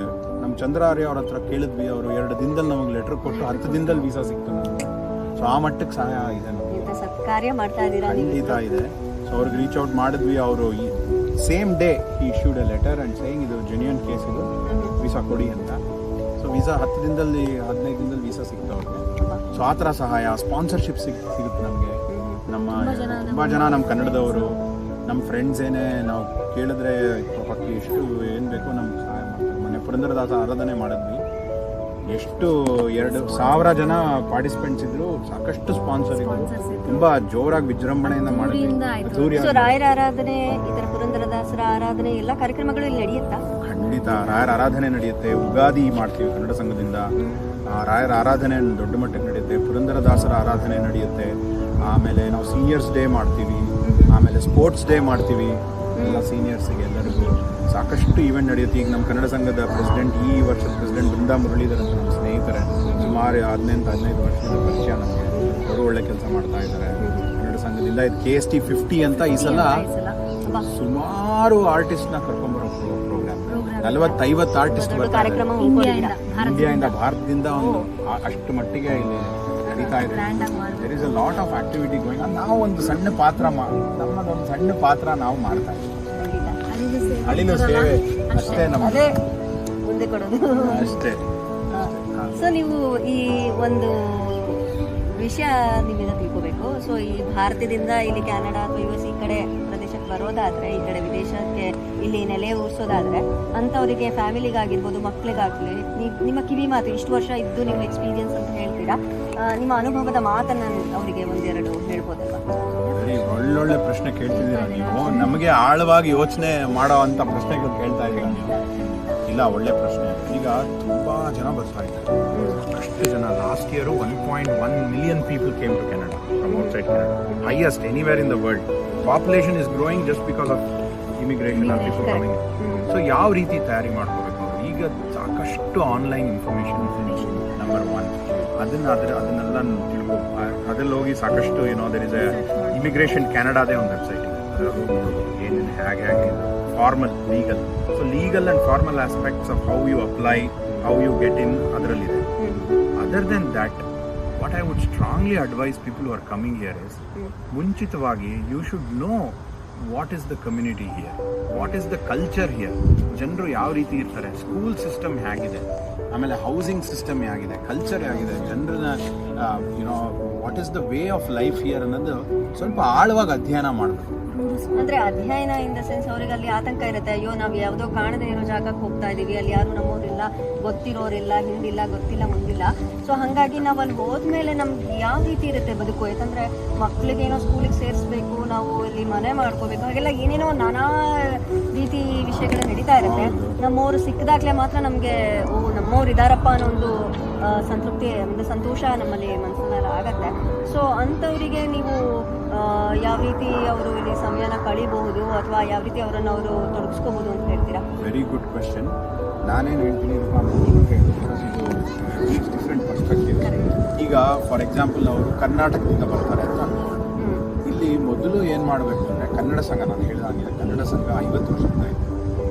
ನಮ್ಮ ಚಂದ್ರ ಆರ್ಯ ಅವ್ರ ಹತ್ರ ಕೇಳಿದ್ವಿ, ಅವರು 2 ದಿನದಲ್ಲಿ ನಮಗೆ ಲೆಟ್ರ್ ಕೊಟ್ಟು 10 ದಿನದಲ್ಲಿ ವೀಸಾ ಸಿಕ್ತು ನಮಗೆ. ಸೊ ಆ ಮಟ್ಟಕ್ಕೆ ಸಹಾಯ ಇದೆ ನಮಗೆ, ಇಂಥ ಸತ್ಕಾರ್ಯ ಮಾಡ್ತಾ ಇದ್ದೀರಾ ನೀವು? ಖಂಡಿತ ಇದೆ. ಸೊ ಅವ್ರಿಗೆ ರೀಚ್ ಔಟ್ ಮಾಡಿದ್ವಿ, ಅವರು ಸೇಮ್ ಡೇ ಈ issued A letter and saying ಇದು ಜೆನ್ಯೂನ್ ಕೇಸ್, ಇದು ವೀಸಾ ಕೊಡಿ ಅಂತ. ಸೊ ವೀಸಾ 10 ದಿನದಲ್ಲಿ 15 ದಿನದಲ್ಲಿ ವೀಸಾ ಸಿಗ್ತಾ ಅವ್ರಿಗೆ. ಸೊ ಆ ಥರ ಸಹಾಯ, ಸ್ಪಾನ್ಸರ್ಶಿಪ್ ಸಿಗುತ್ತೆ ನಮಗೆ. ತುಂಬ ಜನ ನಮ್ಮ ಕನ್ನಡದವರು, ನಮ್ಮ ಫ್ರೆಂಡ್ಸ್ ಏನೇ ನಾವು ಕೇಳಿದ್ರೆ ಪಕ್ಕಿ ಎಷ್ಟು ಏನು ಬೇಕೋ ನಮ್ಗೆ ಸಹಾಯ ಮಾಡ್ತಾರೆ. ಮೊನ್ನೆ ಪುರಂದರದಾಸ ಆರಾಧನೆ ಮಾಡಿದ್ವಿ, ಎಷ್ಟು 2,000 ಜನ ಪಾರ್ಟಿಸಿಪೆಂಟ್ಸ್ ಇದ್ರು, ಸಾಕಷ್ಟು ಸ್ಪಾನ್ಸರ್ ಇದ್ರು, ತುಂಬಾ ಜೋರಾಗಿ ವಿಜೃಂಭಣೆಯಿಂದ ಮಾಡಿದ್ವಿ. ಸೊ ರಾಯರ ಆರಾಧನೆ, ಈ ತರ ಪುರಂದರದಾಸರ ಆರಾಧನೆ ಎಲ್ಲ ಕಾರ್ಯಕ್ರಮಗಳು ಇಲ್ಲಿ ನಡೆಯುತ್ತಾ? ಖಂಡಿತ ರಾಯರ ಆರಾಧನೆ ನಡೆಯುತ್ತೆ. ಉಗಾದಿ ಮಾಡ್ತೀವಿ ಕನ್ನಡ ಸಂಘದಿಂದ, ರಾಯರ ಆರಾಧನೆ ದೊಡ್ಡ ಮಟ್ಟಕ್ಕೆ ನಡೆಯುತ್ತೆ, ಪುರಂದರದಾಸರ ಆರಾಧನೆ ನಡೆಯುತ್ತೆ. ಆಮೇಲೆ ನಾವು ಸೀನಿಯರ್ಸ್ ಡೇ ಮಾಡ್ತೀವಿ, ಆಮೇಲೆ ಸ್ಪೋರ್ಟ್ಸ್ ಡೇ ಮಾಡ್ತೀವಿ ಎಲ್ಲ ಸೀನಿಯರ್ಸಿಗೆ ಎಲ್ಲರಿಗೂ. ಸಾಕಷ್ಟು ಈವೆಂಟ್ ನಡೆಯುತ್ತೆ. ಈಗ ನಮ್ಮ ಕನ್ನಡ ಸಂಘದ ಪ್ರೆಸಿಡೆಂಟ್, ಈ ವರ್ಷದ ಪ್ರೆಸಿಡೆಂಟ್ ಬೃಂದಾ ಮುರಳೀಧರ್ ಅಂತ ನಮ್ಮ ಸ್ನೇಹಿತರೆ, ಸುಮಾರು 15 ವರ್ಷದ ಪರಿಚಯ ನಮಗೆ. ಅವರು ಒಳ್ಳೆ ಕೆಲಸ ಮಾಡ್ತಾ ಇದ್ದಾರೆ ಕನ್ನಡ ಸಂಘದಿಂದ. ಇದು KST 50 ಅಂತ ಈ ಸಲ ಸುಮಾರು ಆರ್ಟಿಸ್ಟ್ನ ಕರ್ಕೊಂಡ್ಬರೋ ಪ್ರೋಗ್ರಾಮ್. 40-50 ಆರ್ಟಿಸ್ಟ್ ಬರ್ತಾರೆ ಇಂಡಿಯಾದಿಂದ, ಭಾರತದಿಂದ. ಒಂದು ಅಷ್ಟು ಮಟ್ಟಿಗೆ ಇಲ್ಲಿ ನಡೀತಾ ಇದೆ. There is a lot of activity going on. ನಾವು ಒಂದು ಸಣ್ಣ ಪಾತ್ರ, ನಮ್ಮದೊಂದು ಸಣ್ಣ ಪಾತ್ರ ನಾವು ಮಾಡ್ತಾ ಇದ್ದೀವಿ. ಅಳಿಲು ಸೇವೆ ಅಷ್ಟೇ, ಅದೇ ಮುಂದೆ ಕೊಡೋದು ಅಷ್ಟೇ. ಸೊ ನೀವು ಈ ಒಂದು ವಿಷಯ ನಿಮ್ಮಿಂದ ತಿಳ್ಕೋಬೇಕು. ಸೊ ಈ ಭಾರತದಿಂದ ಇಲ್ಲಿ ಕ್ಯಾನಡಾ ಅಥವಾ US ಈ ಕಡೆ ಪ್ರದೇಶಕ್ಕೆ ಬರೋದಾದ್ರೆ, ಈ ಕಡೆ ವಿದೇಶಕ್ಕೆ ಇಲ್ಲಿ ನೆಲೆ ಊರಿಸೋದಾದ್ರೆ, ಅಂಥವರಿಗೆ ಫ್ಯಾಮಿಲಿಗಾಗಿರ್ಬೋದು, ಮಕ್ಕಳಿಗಾಗಲಿ, ನಿಮ್ಮ ಕಿವಿ ಮಾತು, ಇಷ್ಟು ವರ್ಷ ಇದ್ದು ನಿಮ್ಮ ಎಕ್ಸ್ಪೀರಿಯನ್ಸ್ ಅಂತ ಹೇಳ್ತೀರಾ, ನಿಮ್ಮ ಅನುಭವದ ಮಾತನ್ನು ಅವರಿಗೆ ಒಂದೆರಡು ಹೇಳ್ಬೋದಲ್ವಾ? ಒಳ್ಳೊಳ್ಳೆ ಪ್ರಶ್ನೆ ಕೇಳ್ತಿದ್ದೀರಾ ನೀವು. ನಮಗೆ ಆಳವಾಗಿ ಯೋಚನೆ ಮಾಡೋ ಅಂತ ಪ್ರಶ್ನೆಗಳು ಕೇಳ್ತಾ ಇದ್ದೀರಾ ನೀವು. ಇಲ್ಲ, ಒಳ್ಳೆ ಪ್ರಶ್ನೆ. ಈಗ ತುಂಬಾ ಜನ ಬರ್ತಾ ಇದ್ದಾರೆ, ಅಷ್ಟು ಜನ. Last year 1.1 million people came to Canada from outside Canada, highest anywhere in the world. Population is growing just because of immigration or people coming in. So ಯಾವ ರೀತಿ ತಯಾರಿ ಮಾಡ್ಕೋಬೇಕು ಅವರು? ಈಗ ಸಾಕಷ್ಟು ಆನ್ಲೈನ್ ಇನ್ಫಾರ್ಮೇಶನ್ ನಂಬರ್ 1, ಅದನ್ನೆಲ್ಲ ತಿಳ್ಕೊ. ಅದ್ರಲ್ಲಿ ಹೋಗಿ ಸಾಕಷ್ಟು ದರ್ ಇಸ್ ಎ ಇಮಿಗ್ರೇಷನ್ ಕ್ಯಾನಡಾದೇ ಒಂದು ವೆಬ್ಸೈಟ್ ಇದೆ, ಏನೇನು ಹೇಗೆ formal, legal. So legal and formal aspects of how you apply, how you get in, ಅದರಲ್ಲಿದೆ. Other than that, what I would strongly advise people who are coming here is, ಮುಂಚಿತವಾಗಿ you should know what is the community here, what is the culture here, ಜನರು ಯಾವ ರೀತಿ ಇರ್ತಾರೆ, school system ಹೇಗಿದೆ, ಆಮೇಲೆ housing system ಹೇಗಿದೆ, culture ಹೇಗಿದೆ, ಜನರನ್ನ what is the way of life here ಅನ್ನೋದು ಸ್ವಲ್ಪ ಆಳವಾಗಿ ಅಧ್ಯಯನ ಮಾಡಬೇಕು. ಅಂದ್ರೆ ಅಧ್ಯಯನ ಇನ್ ದ ಸೆನ್ಸ್, ಅವ್ರಿಗೆ ಅಲ್ಲಿ ಆತಂಕ ಇರುತ್ತೆ, ಅಯ್ಯೋ ನಾವು ಯಾವುದೋ ಕಾಣದೇ ಇರೋ ಜಾಗಕ್ಕೆ ಹೋಗ್ತಾ ಇದೀವಿ, ಅಲ್ಲಿ ಯಾರು ನಮ್ಮವರಿಲ್ಲ, ಗೊತ್ತಿರೋರಿಲ್ಲ, ಹಿಂದಿಲ್ಲ, ಗೊತ್ತಿಲ್ಲ, ಮುಂದಿಲ್ಲ. ಸೊ ಹಾಗಾಗಿ ನಾವು ಅಲ್ಲಿ ಹೋದ್ಮೇಲೆ ನಮ್ಗೆ ಯಾವ ರೀತಿ ಇರುತ್ತೆ ಬದುಕು? ಯಾಕಂದ್ರೆ ಮಕ್ಳಿಗೇನೋ ಸ್ಕೂಲಿಗೆ ಸೇರಿಸ್ಬೇಕು, ನಾವು ಇಲ್ಲಿ ಮನೆ ಮಾಡ್ಕೋಬೇಕು, ಹಾಗೆಲ್ಲ ಏನೇನೋ ನಾನಾ ರೀತಿ ವಿಷಯಗಳು ನಡೀತಾ ಇರುತ್ತೆ. ನಮ್ಮವರು ಸಿಕ್ಕಿದಾಗ್ಲೇ ಮಾತ್ರ ನಮಗೆ ನಮ್ಮವ್ರು ಇದಾರಪ್ಪ ಅನ್ನೋ ಒಂದು ಸಂತೃಪ್ತಿ, ಒಂದು ಸಂತೋಷ ನಮ್ಮಲ್ಲಿ ಮನಸ್ಸಿನಲ್ಲಿ ಆಗತ್ತೆ. ಸೊ ಅಂಥವರಿಗೆ ನೀವು ಯಾವ ರೀತಿ ಅವರು ಇಲ್ಲಿ ಸಮಯನ ಕಳಿಬಹುದು ಅಥವಾ ಯಾವ ರೀತಿ ಅವರನ್ನು ಅವರು ತೊಡಗಿಸ್ಕೋಬಹುದು ಅಂತ ಹೇಳ್ತೀರಾ? Very good question. ನಾನೇನು ಹೇಳ್ತೀನಿ, ಡಿಫ್ರೆಂಟ್ ಪರ್ಸ್ಪೆಕ್ಟಿವ್. ಈಗ ಫಾರ್ ಎಕ್ಸಾಂಪಲ್ ಅವರು ಕರ್ನಾಟಕದಿಂದ ಬರ್ತಾರೆ ಅಂತ ಅನ್ಕೊಳ್ಳಿ. ಇಲ್ಲಿ ಮೊದಲು ಏನು ಮಾಡಬೇಕು ಅಂದರೆ, ಕನ್ನಡ ಸಂಘ, ನಾನು ಹೇಳಿದಾಗಿದೆ, ಕನ್ನಡ ಸಂಘ 50 ವರ್ಷದಿಂದ ಇದೆ.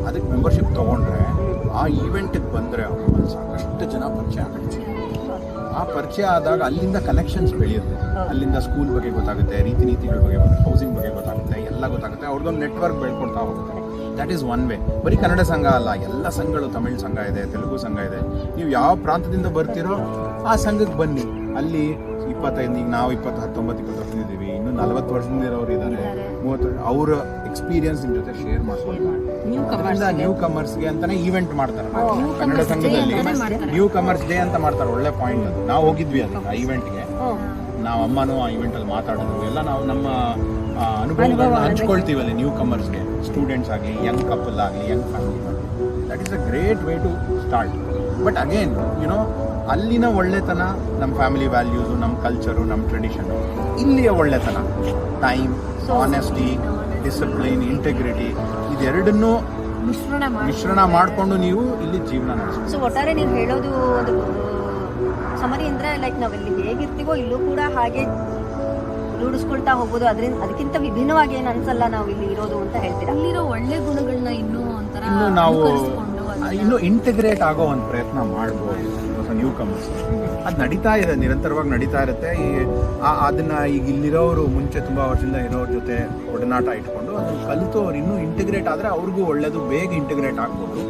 ಅದಕ್ಕೆ ಮೆಂಬರ್ಶಿಪ್ ತೊಗೊಂಡ್ರೆ, ಆ ಈವೆಂಟಿಗೆ ಬಂದರೆ ಅವರು ಸಾಕಷ್ಟು ಜನ ಪರಿಚಯ ಆಗುತ್ತೆ. ಆ ಪರಿಚಯ ಆದಾಗ ಅಲ್ಲಿಂದ ಕನೆಕ್ಷನ್ಸ್ ಬೆಳೆಯುತ್ತೆ. ಅಲ್ಲಿಂದ ಸ್ಕೂಲ್ ಬಗ್ಗೆ ಗೊತ್ತಾಗುತ್ತೆ, ರೀತಿ ನೀತಿಗಳ ಬಗ್ಗೆ ಗೊತ್ತಾಗುತ್ತೆ, ಹೌಸಿಂಗ್ ಬಗ್ಗೆ ಗೊತ್ತಾಗುತ್ತೆ, ಎಲ್ಲ ಗೊತ್ತಾಗುತ್ತೆ. ಅವ್ರದ್ದೊಂದು ನೆಟ್ವರ್ಕ್ ಬೆಳ್ಕೊಳ್ತಾ ಹೋಗ್ತಾರೆ. That is one way. ಬರೀ ಕನ್ನಡ ಸಂಘ ಅಲ್ಲ, ಎಲ್ಲ ಸಂಘಗಳು, ತಮಿಳ್ ಸಂಘ ಇದೆ, ತೆಲುಗು ಸಂಘ ಇದೆ. ನೀವು ಯಾವ ಪ್ರಾಂತದಿಂದ ಬರ್ತೀರೋ ಆ ಸಂಘಕ್ಕೆ ಬನ್ನಿ. ಅಲ್ಲಿ 25, ಈಗ ನಾವು 19-20 ವರ್ಷ ಇದ್ದೀವಿ, ಇನ್ನೂ 40 ವರ್ಷದಿಂದ ಇರೋರು ಇದ್ದಾರೆ, 30 ಅವ್ರ ಎಕ್ಸ್ಪೀರಿಯನ್ಸ್ ನಿಮ್ ಜೊತೆ ಶೇರ್ ಮಾಡ್ಕೊಂಡು ನ್ಯೂ ಕಮರ್ಸ್ಗೆ ಅಂತಾನೆ ಈವೆಂಟ್ ಮಾಡ್ತಾರೆ. ಕನ್ನಡ ಸಂಘದಲ್ಲಿ ನ್ಯೂ ಕಮರ್ಸ್ ಡೇ ಅಂತ ಮಾಡ್ತಾರೆ. ಒಳ್ಳೆ ಪಾಯಿಂಟ್ ಅದು. ನಾವು ಹೋಗಿದ್ವಿ ಅದಕ್ಕೆ ಆ ಈವೆಂಟ್ಗೆ. ನಾವು ಅಮ್ಮನೂ ಆ ಈವೆಂಟ್ ಅಲ್ಲಿ ಮಾತಾಡಿದ್ರು ಎಲ್ಲ. ನಾವು ನಮ್ಮ ಅನುಭವಗಳನ್ನ ಹಂಚ್ಕೊಳ್ತೀವಿ ಅಲ್ಲಿ ನ್ಯೂ ಕಮರ್ಸ್ಗೆ, ಸ್ಟೂಡೆಂಟ್ಸ್ ಆಗಲಿ, ಯಂಗ್ ಕಪಲ್ ಆಗಲಿ, ಯಂಗ್ ಫ್ಯಾಮಿಲಿ ಆಗಲಿ. That is a great way to start. But again you know ಅಲ್ಲಿನ ಒಳ್ಳೆತನ, ನಮ್ಮ ಫ್ಯಾಮಿಲಿ ವ್ಯಾಲ್ಯೂಸು, ನಮ್ಮ ಕಲ್ಚರು, ನಮ್ಮ ಟ್ರೆಡಿಷನು. ಇಲ್ಲಿಯ ಒಳ್ಳೆತನ ಟೈಮ್, ಆನೆಸ್ಟಿ, ಡಿಸಿಪ್ಲಿನ್, ಇಂಟೆಗ್ರಿಟಿ, ಇದೆರಡನ್ನೂ ಮಿಶ್ರಣ ಮಾಡಿಕೊಂಡು ನೀವು ಇಲ್ಲಿ ಜೀವನ ನಡೆಸ್ತೀವಿ. ಸೊ ಒಟ್ಟಾರೆ ನೀವು ಹೇಳೋದು ಒಂದು ಸಮರಿ ಅಂದ್ರೆ ಲೈಕ್ ನಾವೆಲ್ಲಿ ಹೇಗಿರ್ತೀವೋ ಇಲ್ಲೂ ಕೂಡ ಹಾಗೆ ರೂಢಿಸ್ಕೊಳ್ತಾ ಹೋಗ್ಬೋದು. ಅದಕ್ಕಿಂತ ವಿಭಿನ್ನವಾಗಿ ಏನು ಅನ್ಸಲ್ಲ ನಾವು ಇಲ್ಲಿ ಇರೋದು ಅಂತ ಹೇಳ್ತೀರಾ. ಅಲ್ಲಿರೋ ಒಳ್ಳೆ ಗುಣಗಳನ್ನ ಇನ್ನೂ ನಾವು ಇನ್ನೂ ಇಂಟಿಗ್ರೇಟ್ ಆಗೋ ಒಂದು ಪ್ರಯತ್ನ ಮಾಡ್ಬೋದು. ನ್ಯೂ ಕಮರ್ಸ್ ಅದು ನಡೀತಾ ಇದೆ, ನಿರಂತರವಾಗಿ ನಡೀತಾ ಇರುತ್ತೆ. ಅದನ್ನ ಈಗ ಇಲ್ಲಿರೋರು ಮುಂಚೆ ತುಂಬಾ ವರ್ಷದಿಂದ ಇರೋರ ಜೊತೆ ಒಡನಾಟ ಇಟ್ಕೊಂಡು ಅದನ್ನ ಕಲಿತು ಅವ್ರು ಇನ್ನೂ ಇಂಟಿಗ್ರೇಟ್ ಆದರೆ ಅವ್ರಿಗೂ ಒಳ್ಳೇದು, ಬೇಗ ಇಂಟಿಗ್ರೇಟ್ ಆಗ್ಬೋದು.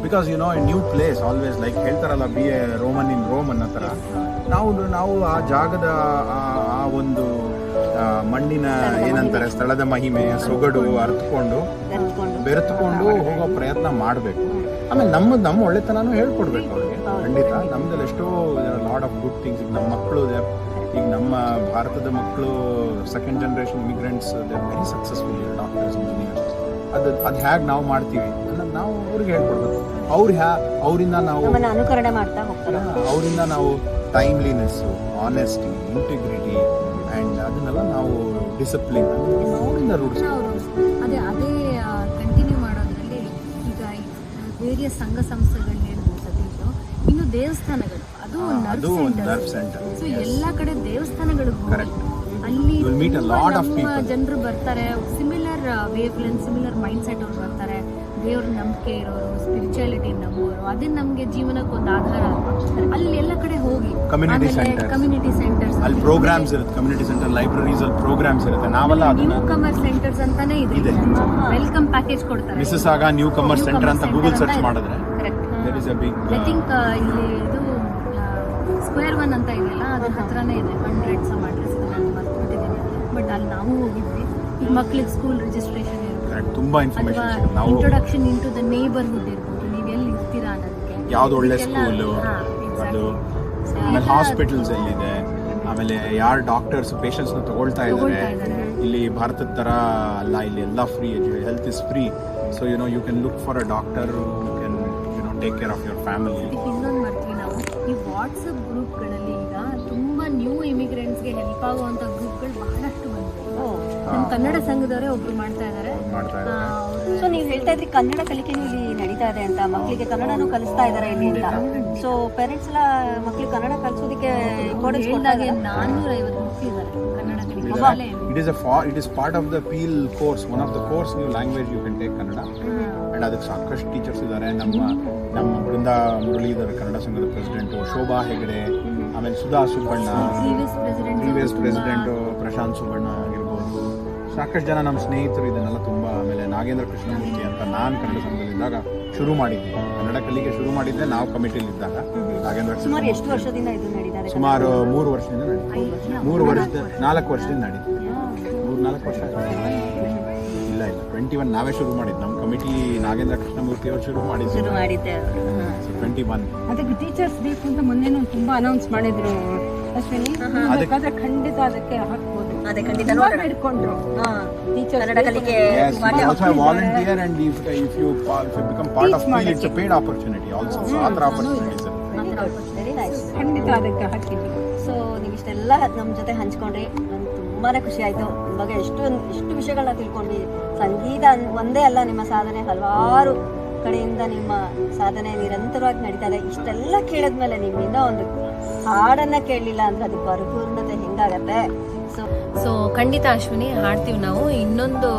Because you know a new place always, like ಹೇಳ್ತಾರಲ್ಲ be a Roman in Rome ಅನ್ನೋ ಥರ ನಾವು ಆ ಜಾಗದ ಆ ಒಂದು ಮಣ್ಣಿನ ಏನಂತಾರೆ ಸ್ಥಳದ ಮಹಿಮೆ, ಸೊಗಡು ಅರ್ಥಕೊಂಡು ಬೆರೆತುಕೊಂಡು ಹೋಗೋ ಪ್ರಯತ್ನ ಮಾಡಬೇಕು. ಆಮೇಲೆ ನಮ್ಮ ಒಳ್ಳೆತನೂ ಹೇಳ್ಕೊಡ್ಬೇಕು ಅವ್ರಿಗೆ. ಖಂಡಿತ ನಮ್ದಲ್ಲಿ ಎಷ್ಟೋ ಲಾಟ್ ಆಫ್ ಗುಡ್ ಥಿಂಗ್ಸ್. ಈಗ ನಮ್ಮ ಮಕ್ಕಳು, ಈಗ ನಮ್ಮ ಭಾರತದ ಮಕ್ಕಳು second generation immigrants, they are very successful doctors, engineers. ಅದು ಹೇಗೆ ನಾವು ಮಾಡ್ತೀವಿ ಅನ್ನೋದು ನಾವು ಅವ್ರಿಗೆ ಹೇಳ್ಕೊಡ್ಬೇಕು. ಅವರಿಂದ ನಾವು ಅನುಕರಣೆ ಮಾಡ್ತಾ ಹೋಗ್ತಾರೆ. ಅವರಿಂದ ನಾವು ಟೈಮ್ಲಿನೆಸ್ಸು, ಆನೆಸ್ಟಿ, ಇಂಟಿಗ್ರಿಟಿ ಆ್ಯಂಡ್ ಅದನ್ನೆಲ್ಲ ನಾವು ಡಿಸಿಪ್ಲಿನ್ ಅವರಿಂದ ರೂಢಿಸ್ತೀವಿ. ಅದೇ ಕಂಟಿನ್ಯೂ ಮಾಡೋದ್ರಲ್ಲಿ ಈಗ ವೇರಿಯಸ್ ಸಂಘ ಸಂಸ್ಥೆಗಳು ಹೇಳಿದ್ರು ಸತೀಶ್, ಇನ್ನು ದೇವಸ್ಥಾನಗಳು, ಅದು ನರ್ವ್ ಸೆಂಟರ್. ಸೊ ಎಲ್ಲ ಕಡೆ ದೇವಸ್ಥಾನಗಳು ಅಲ್ಲಿ ತುಂಬ ಜನರು ಬರ್ತಾರೆ. Similar wave length, similar mind set ಅವ್ರು ಬರ್ತಾರೆ. ದೇವ್ರ ನಂಬಿಕೆ ಇರೋರು, ಸ್ಪಿರಿಚುಯಾಲಿಟಿ ನಂಬೋರು, ಅದೇ ನಮಗೆ ಜೀವನಕ್ಕೆ ಒಂದು ಆಧಾರ. ಅಲ್ಲಿ ಎಲ್ಲ ಕಡೆ ಹೋಗಿ ಕಮ್ಯುನಿಟಿ ಸೆಂಟರ್ಸ್, ಅಲ್ಲಿ ಪ್ರೋಗ್ರಾಮ್ಸ್ ಇರುತ್ತೆ. ಕಮ್ಯುನಿಟಿ ಸೆಂಟರ್, ಲೈಬ್ರರೀಸ್ ಅಲ್ಲಿ ಪ್ರೋಗ್ರಾಮ್ಸ್ ಇರುತ್ತೆ. ನಾವೆಲ್ಲ ನ್ಯೂ ಕಮರ್ಸ್ ಸೆಂಟರ್ಸ್ ಅಂತಾನೆ ಇದೆ. ವೆಲ್ಕಮ್ ಪ್ಯಾಕೇಜ್ ಕೊಡ್ತಾರೆ. ಮಿಸಸ್ ಆಗ ನ್ಯೂ ಕಮರ್ಸ್ ಸೆಂಟರ್ ಅಂತ ಗೂಗಲ್ ಸರ್ಚ್ ಮಾಡಿದ್ರೆ there is a big, I think ಇಲ್ಲಿ ಇದು ಸ್ಕ್ವೇರ್ 1 ಅಂತ ಇದೆಯಲ್ಲ, ಅದ್ರ ಹತ್ರನೇ ಇದೆ. 100 ಸಮ್ ಅಡ್ರೆಸ್ ಇದೆ, ನಾನು ಮರ್ತ್ಬಿಟ್ಟಿದ್ದೀನಿ. ಬಟ್ ಅಲ್ಲಿ ನಾವು ಹೋಗಿದ್ವಿ. ಈಗ ಮಕ್ಳಿಗೆ ಸ್ಕೂಲ್ ರಿಜಿಸ್ಟ್ರೇಷನ್ ತುಂಬಾ ಇನ್ಫಾರ್ಮೇಶನ್, ನಾವು ಇಂಟ್ರೊಡಕ್ಷನ್ ಇಂಟು ದ ನೇಬರ್ಹುಡ್ ಇರ್ಬೋದು, ನೀವು ಎಲ್ಲಿ ಇರ್ತೀರಾ ಅನ್ನೋದಕ್ಕೆ, ಯಾವ್ದು ಒಳ್ಳೆ ಸ್ಕೂಲು, ಅದು ಆಮೇಲೆ ಹಾಸ್ಪಿಟಲ್ಸ್ ಎಲ್ಲಿದೆ, ಆಮೇಲೆ ಯಾರು ಡಾಕ್ಟರ್ಸ್ ಪೇಷಂಟ್ಸ್ ನ ತಗೊಳ್ತಾ ಇದ್ದಾರೆ. ಇಲ್ಲಿ ಭಾರತದ ತರ ಅಲ್ಲ, ಇಲ್ಲಿ ಎಲ್ಲ free, health is free. So you can look for a doctor, you can take care of your family. ಇನ್ನೊಂದು ಮಾಡ್ತೀವಿ ನಾವು, ಈ ವಾಟ್ಸಪ್ ಗ್ರೂಪ್ಗಳಲ್ಲಿ ಈಗ ತುಂಬಾ ನ್ಯೂ ಇಮಿಗ್ರೆಂಟ್ಸ್ಗೆ ಹೆಲ್ಪ್ ಆಗುವಂತ ಗ್ರೂಪ್ಗಳು ಬಹಳಷ್ಟು ಬಂದಿದೆ. ನಮ್ಮ ಕನ್ನಡ ಸಂಘದವರೇ ಒಬ್ರು ಮಾಡ್ತಾ ಇದ್ದಾರೆ. ಸೊ ನೀವು ಹೇಳ್ತಾ ಇದ್ರಿ ಕನ್ನಡ ಕಲಿಕೆನೂ ಇಲ್ಲಿ ನಡೀತಾ ಇದೆ ಅಂತ, ಮಕ್ಕಳಿಗೆ ಕನ್ನಡನೂ ಕಲಿಸ್ತಾ ಇದ್ದಾರೆ ಇಲ್ಲಿ ಅಂತ. ಸೊ ಪೇರೆಂಟ್ಸ್ ಎಲ್ಲ ಮಕ್ಕಳಿಗೆ ಕನ್ನಡ ಕಲಿಸೋದಕ್ಕೆ 450 ಮಕ್ಕಳಿದ್ದಾರೆ ಕನ್ನಡ ಕಲಿಕೆ. It is part of the PEEL course, one of the course new language you can take Kannada. And ಅದಕ್ಕೆ ಸಾಕಷ್ಟು ಟೀಚರ್ಸ್ ಇದ್ದಾರೆ. ನಮ್ಮ ಬೃಂದಾ ಮುರಳೀಧರ್ ಕನ್ನಡ ಸಂಘದ ಪ್ರೆಸಿಡೆಂಟು, ಶೋಭಾ ಹೆಗಡೆ, ಆಮೇಲೆ ಸುಧಾ ಸುಬ್ಬಣ್ಣ, ಪ್ರೀವಿಯಸ್ ಪ್ರೆಸಿಡೆಂಟು ಪ್ರಶಾಂತ್ ಸುಬ್ಬಣ್ಣ ಆಗಿರ್ಬೋದು, ಸಾಕಷ್ಟು ಜನ ನಮ್ಮ ಸ್ನೇಹಿತರು ಇದನ್ನೆಲ್ಲ ತುಂಬ. ಆಮೇಲೆ ನಾಗೇಂದ್ರ ಕೃಷ್ಣಮೂರ್ತಿ ಅಂತ ನಾನು ಕನ್ನಡ ಸಂಘದಲ್ಲಿದ್ದಾಗ ಶುರು ಮಾಡಿದ್ದೆ, ಕನ್ನಡ ಕಲಿಕೆ ಶುರು ಮಾಡಿದ್ದೆ ನಾವು ಕಮಿಟಿಲಿದ್ದಾಗ. ನಾಗೇಂದ್ರ ಸುಮಾರು ಎಷ್ಟು ವರ್ಷದಿಂದ ಇದು ನಡೀತಾರೆ? ಸುಮಾರು 3 ವರ್ಷದಿಂದ ನಡೀತು. 4 ವರ್ಷದಿಂದ ನಡೀತು. 4 ವರ್ಷ ಇಲ್ಲ 21 ನಾವೇ ಶುರು ಮಾಡಿದ್ದು. ನಮ್ಮ ಕಮಿಟಿ ನಾಗೇಂದ್ರ ಕೃಷ್ಣಮೂರ್ತಿ ಅವರು ಶುರು ಮಾಡಿದ್ದೆ 21. ಅದಕ್ಕೆ ಟೀಚರ್ಸ್ ಬೇಕು ಅಂತ ಮೊನ್ನೆನೂ ತುಂಬಾ ಅನೌನ್ಸ್ ಮಾಡಿದ್ರು ಅಶ್ವಿನಿ. ಅದಕ್ಕಾದ್ರೆ ಖಂಡಿತ ಅದಕ್ಕೆ ಹಾಕ್ಬೋದು. ಅದೇ ಖಂಡಿತ ಹಿಡ್ಕೊಂಡ್ರು ಕನ್ನಡ ಕಲಿಕೆ volunteer and if you become part of PEEL, it's a paid opportunity also. So other opportunities very nice. ಖಂಡಿತ ಅದಕ್ಕೆ ಹಾಕಿದ್ವಿ. ಸೊ ನೀವು ಇಷ್ಟೆಲ್ಲ ನಮ್ಮ ಜೊತೆ ಹಂಚ್ಕೊಂಡ್ರಿ, ನಂಗೆ ತುಂಬಾನೇ ಖುಷಿ ಆಯ್ತು. ಇವಾಗ ಎಷ್ಟು ವಿಷಯಗಳನ್ನ ತಿಳ್ಕೊಂಡ್ವಿ. ಸಂಗೀತ ಒಂದೇ ಅಲ್ಲ, ನಿಮ್ಮ ಸಾಧನೆ ಹಲವಾರು ಕಡೆಯಿಂದ ನಿಮ್ಮ ಸಾಧನೆ ನಿರಂತರವಾಗಿ ನಡೀತಾ ಇದೆ. ಇಷ್ಟೆಲ್ಲ ಕೇಳಿದ್ಮೇಲೆ ನಿಮ್ಮಿಂದ ಒಂದು ಹಾಡನ್ನ ಕೇಳಲಿಲ್ಲ ಅಂದ್ರೆ ಅದು ಪರಿಪೂರ್ಣತೆ ಹೆಂಗಾಗತ್ತೆ? ಸೊ ಖಂಡಿತ ಅಶ್ವಿನಿ ಹಾಡ್ತೀವಿ ನಾವು. ಇನ್ನೊಂದು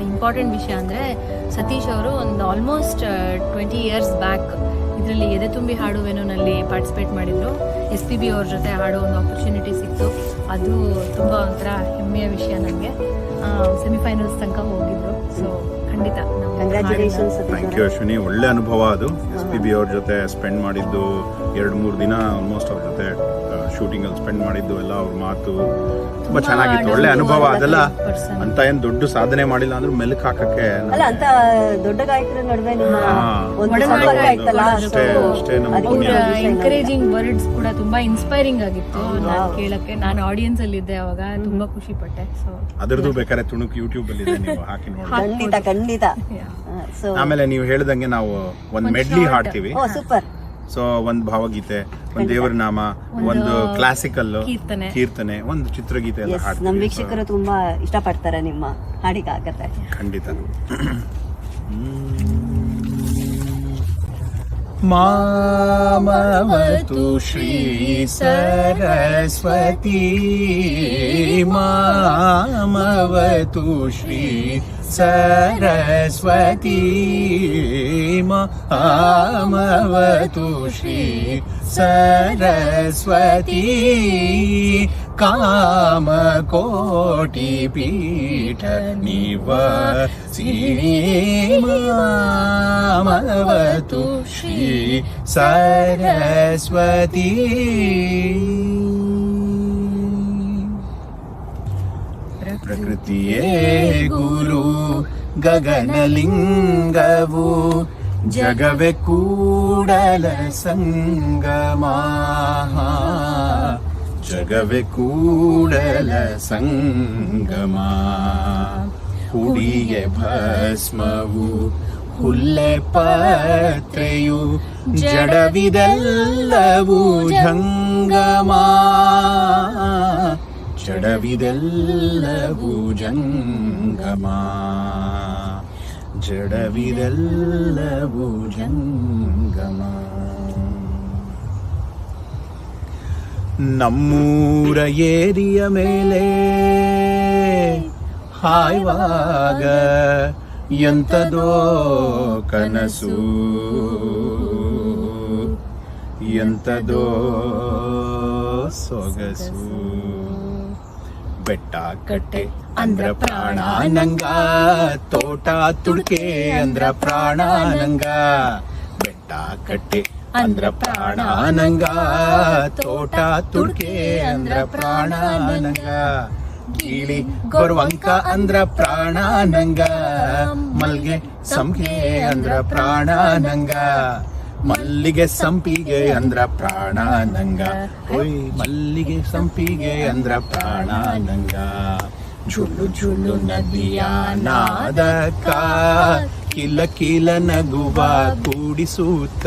ಇಂಪಾರ್ಟೆಂಟ್ ವಿಷಯ ಅಂದರೆ ಸತೀಶ್ ಅವರು ಒಂದು ಆಲ್ಮೋಸ್ಟ್ 20 years ಬ್ಯಾಕ್ ಇದರಲ್ಲಿ ಎದೆ ತುಂಬಿ ಹಾಡುವೆನಲ್ಲಿ ಪಾರ್ಟಿಸಿಪೇಟ್ ಮಾಡಿದ್ರು. SPB ಅವ್ರ ಜೊತೆ ಹಾಡೋ ಒಂದು ಆಪರ್ಚುನಿಟಿ ಸಿಕ್ತು. ಅದು ತುಂಬ ಒಂಥರ ಹೆಮ್ಮೆಯ ವಿಷಯ ನನಗೆ. ಸೆಮಿಫೈನಲ್ಸ್ ತನಕ ಹೋಗಿದ್ರು. ಸೊ ಖಂಡಿತ ಕಂಗ್ರ್ಯಾಚುಲೇಷನ್ಸ್. Thank you Ashwini. ಒಳ್ಳೆ ಅನುಭವ ಅದು. SPB ಅವ್ರ ಜೊತೆ ಸ್ಪೆಂಡ್ ಮಾಡಿದ್ದು 2-3 ದಿನ ಆಲ್ಮೋಸ್ಟ್ ಅವ್ರ ಜೊತೆ ಶೂಟಿಂಗಲ್ಲಿ ಸ್ಪೆಂಡ್ ಮಾಡಿದ್ದು ಎಲ್ಲ ಅವ್ರ ಮಾತು ತುಂಬಾ ಚೆನ್ನಾಗಿತ್ತು. ಒಳ್ಳೆ ಅನುಭವ. ಅದೆಲ್ಲ ಅಂತ ಏನ್ ದೊಡ್ಡ ಸಾಧನೆ ಮಾಡಿಲ್ಲ ಅಂದ್ರೂ ಮೆಲುಕು ಹಾಕಕ್ಕೆ ಅಲ್ಲ ಅಂತ ದೊಡ್ಡ ಗಾಯಕರ ನಡುವೆ ನಿಮ್ಮ ಒಂದು ಒಡನಾಟ ಸಂಪರ್ಕ ಇತ್ತಲ್ಲ, ಅಷ್ಟೇ ನಮ್ಮ ಅದಕ್ಕೆ ಪುಣ್ಯ. ಎನ್ಕರೇಜಿಂಗ್ ವರ್ಡ್ಸ್ ಕೂಡ ತುಂಬಾ ಇನ್ಸ್ಪೈರಿಂಗ್ ಆಗಿತ್ತು ನಾನು ಕೇಳಕ್ಕೆ. ನಾನು ಆಡಿಯನ್ಸ್ ಅಲ್ಲಿ ಇದ್ದೆ ಅವಾಗ, ತುಂಬಾ ಖುಷಿ ಪಟ್ಟೆ. ಸೊ ಅದರದ್ದು ಬೇಕಾದ್ರೆ ತುಣುಕು ಯೂಟ್ಯೂಬ್ ಅಲ್ಲಿ ಇದೆ, ನೀವು ಹಾಕಿ ನೋಡಿ. ಖಂಡಿತ. ಸೊ ಆಮೇಲೆ ನೀವು ಹೇಳ್ದಂಗೆ ನಾವು ಒಂದ್ ಮೆಡ್ಲಿ ಹಾಡ್ತೀವಿ. ಓ ಸೂಪರ್. ಸೊ ಒಂದ್ ಭಾವಗೀತೆ, ಒಂದ್ ದೇವರ ನಾಮ, ಒಂದು ಕ್ಲಾಸಿಕಲ್ ಕೀರ್ತನೆ, ಒಂದು ಚಿತ್ರಗೀತೆ ಎಲ್ಲ ಎಸ್, ಹಾಡ್ತೀವಿ. ನಮ್ಮ ವೀಕ್ಷಕರು ತುಂಬಾ ಇಷ್ಟಪಡ್ತಾರೆ ನಿಮ್ಮ ಹಾಡಿಗೆ ಆಗತ್ತೆ. ಖಂಡಿತ. ಮಾಮವತು ಶ್ರೀ ಸರಸ್ವತಿ, ಮಾಮವತು ಶ್ರೀ ಸರಸ್ವತಿ, ಮಾಮವತು ಶ್ರೀ ಸರಸ್ವತಿ, ಕಾಮಕೋಟಿ ಪೀಠ ನಿವಾಸಿನಿ, ಮಾಮವತು ಶ್ರೀ ಸರಸ್ವತಿ. ಪ್ರಕೃತಿಯೇ ಗುರು ಗಗನಲಿಂಗವು, ಜಗವೇ ಕೂಡಲ ಸಂಗಮ, ಜಗವೇ ಕೂಡಲ ಸಂಗಮ. ಹುಡಿಗೆ ಭಸ್ಮವು ಹುಲ್ಲೆ ಪತ್ರೆಯು, ಜಡವಿದೆಲ್ಲವೂ ಜಂಗಮ, ಜಡವಿದೆಲ್ಲವೂ ಜಂಗಮ, ಜಡವಿದೆಲ್ಲವೂ ಜಂಗಮ. ನಮ್ಮೂರ ಏರಿಯ ಮೇಲೆ ಹಾಯುವಾಗ ಎಂತದೋ ಕನಸು, ಎಂತದೋ ಸೊಗಸು. ಬೆಟ್ಟ ಕಟ್ಟೆ ಅಂದ್ರ ಪ್ರಾಣ ನಂಗ, ತೋಟ ತುಡ್ಕೆ ಅಂದ್ರ ಪ್ರಾಣ ನಂಗ. ಬೆಟ್ಟ ಕಟ್ಟೆ ಅಂದ್ರ ಪ್ರಾಣ ನಂಗ, ತೋಟ ತುಡ್ಕೆ ಅಂದ್ರ ಪ್ರಾಣ ನಂಗ. ಗಿಳಿ ಗೊರವಂಕ ಅಂದ್ರ ಪ್ರಾಣ ನಂಗ, ಮಲ್ಗೆ ಸಂಪಿಗೆ ಅಂದ್ರ ಪ್ರಾಣ ನಂಗ. ಮಲ್ಲಿಗೆ ಸಂಪಿಗೆ ಅಂದ್ರ ಪ್ರಾಣ ನಂಗ, ಓಯ್ ಮಲ್ಲಿಗೆ ಸಂಪಿಗೆ ಅಂದ್ರ ಪ್ರಾಣ ನಂಗ. ಜುಳ್ಳು ಜುಳ್ಳು ನದಿಯ ನಾದಕ, ಕಿಲ ಕಿಲ ನಗುವ ಕೂಡಿಸೂತ,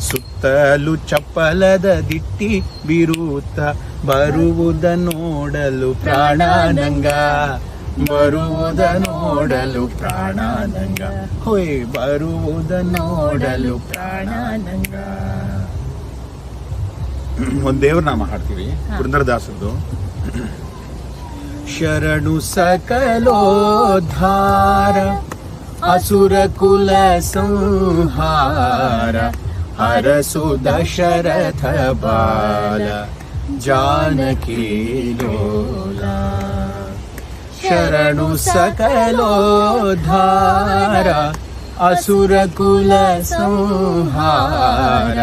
ಸುತ್ತಲೂ ಚಪ್ಪಲದ ದಿಟ್ಟಿ ಬಿರುತ್ತ, ಬರುವುದ ನೋಡಲು ಪ್ರಾಣ ನಂಗ, ಬರುವುದ ನೋಡಲು ಪ್ರಾಣ ನಂಗ, ಹೊಯ್ ಬರುವುದ ನೋಡಲು ಪ್ರಾಣ ನಂಗ. ಒಂದ್ ದೇವ್ರ ನಾಮ ಹಾಡ್ತೀವಿ, ಪುರಂದರದಾಸರದು. ಶರಣು ಸಕಲೋದ್ಧಾರ, ಅಸುರ ಕುಲ ಸಂಹಾರ, ಹರಸು ದಶರಥ ಬಾಲ, ಜಾನಕಿ ಲೋಲ. ಶರಣು ಸಕಲೋದ್ಧಾರ, ಅಸುರ ಕುಲ ಸಂಹಾರ,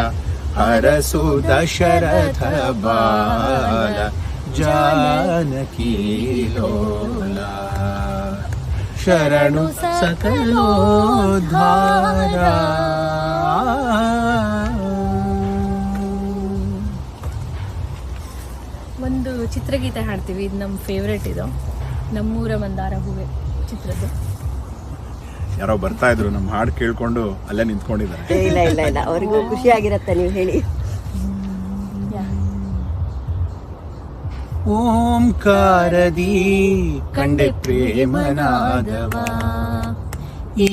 ಹರಸು ದಶರಥ ಬಾಲ, ಜಾನಕಿ ಲೋಲ. ಶರಣು ಸಕಲೋದ್ಧಾರ. ಒಂದು ಚಿತ್ರಗೀತೆ ಹಾಡ್ತೀವಿ, ಇದು ನಮ್ಮ ಫೇವ್ರೆಟ್. ಇದು ನಮ್ಮೂರ ಮಂದಾರ ಹೂವೆ ಚಿತ್ರದ್ದು. ಯಾರೋ ಬರ್ತಾ ಇದ್ರು, ನಮ್ಮ ಹಾಡು ಕೇಳ್ಕೊಂಡು ಅಲ್ಲೇ ನಿಂತ್ಕೊಂಡಿದ್ದಾರೆ. ಇಲ್ಲ ಇಲ್ಲ ಇಲ್ಲ, ಅವರಿಗೂ ಖುಷಿ ಆಗಿರತ್ತೆ, ನೀವು ಹೇಳಿ. ಓಂಕಾರದಿ ಕಂಡೆ ಪ್ರೇಮನಾದವ, ಈ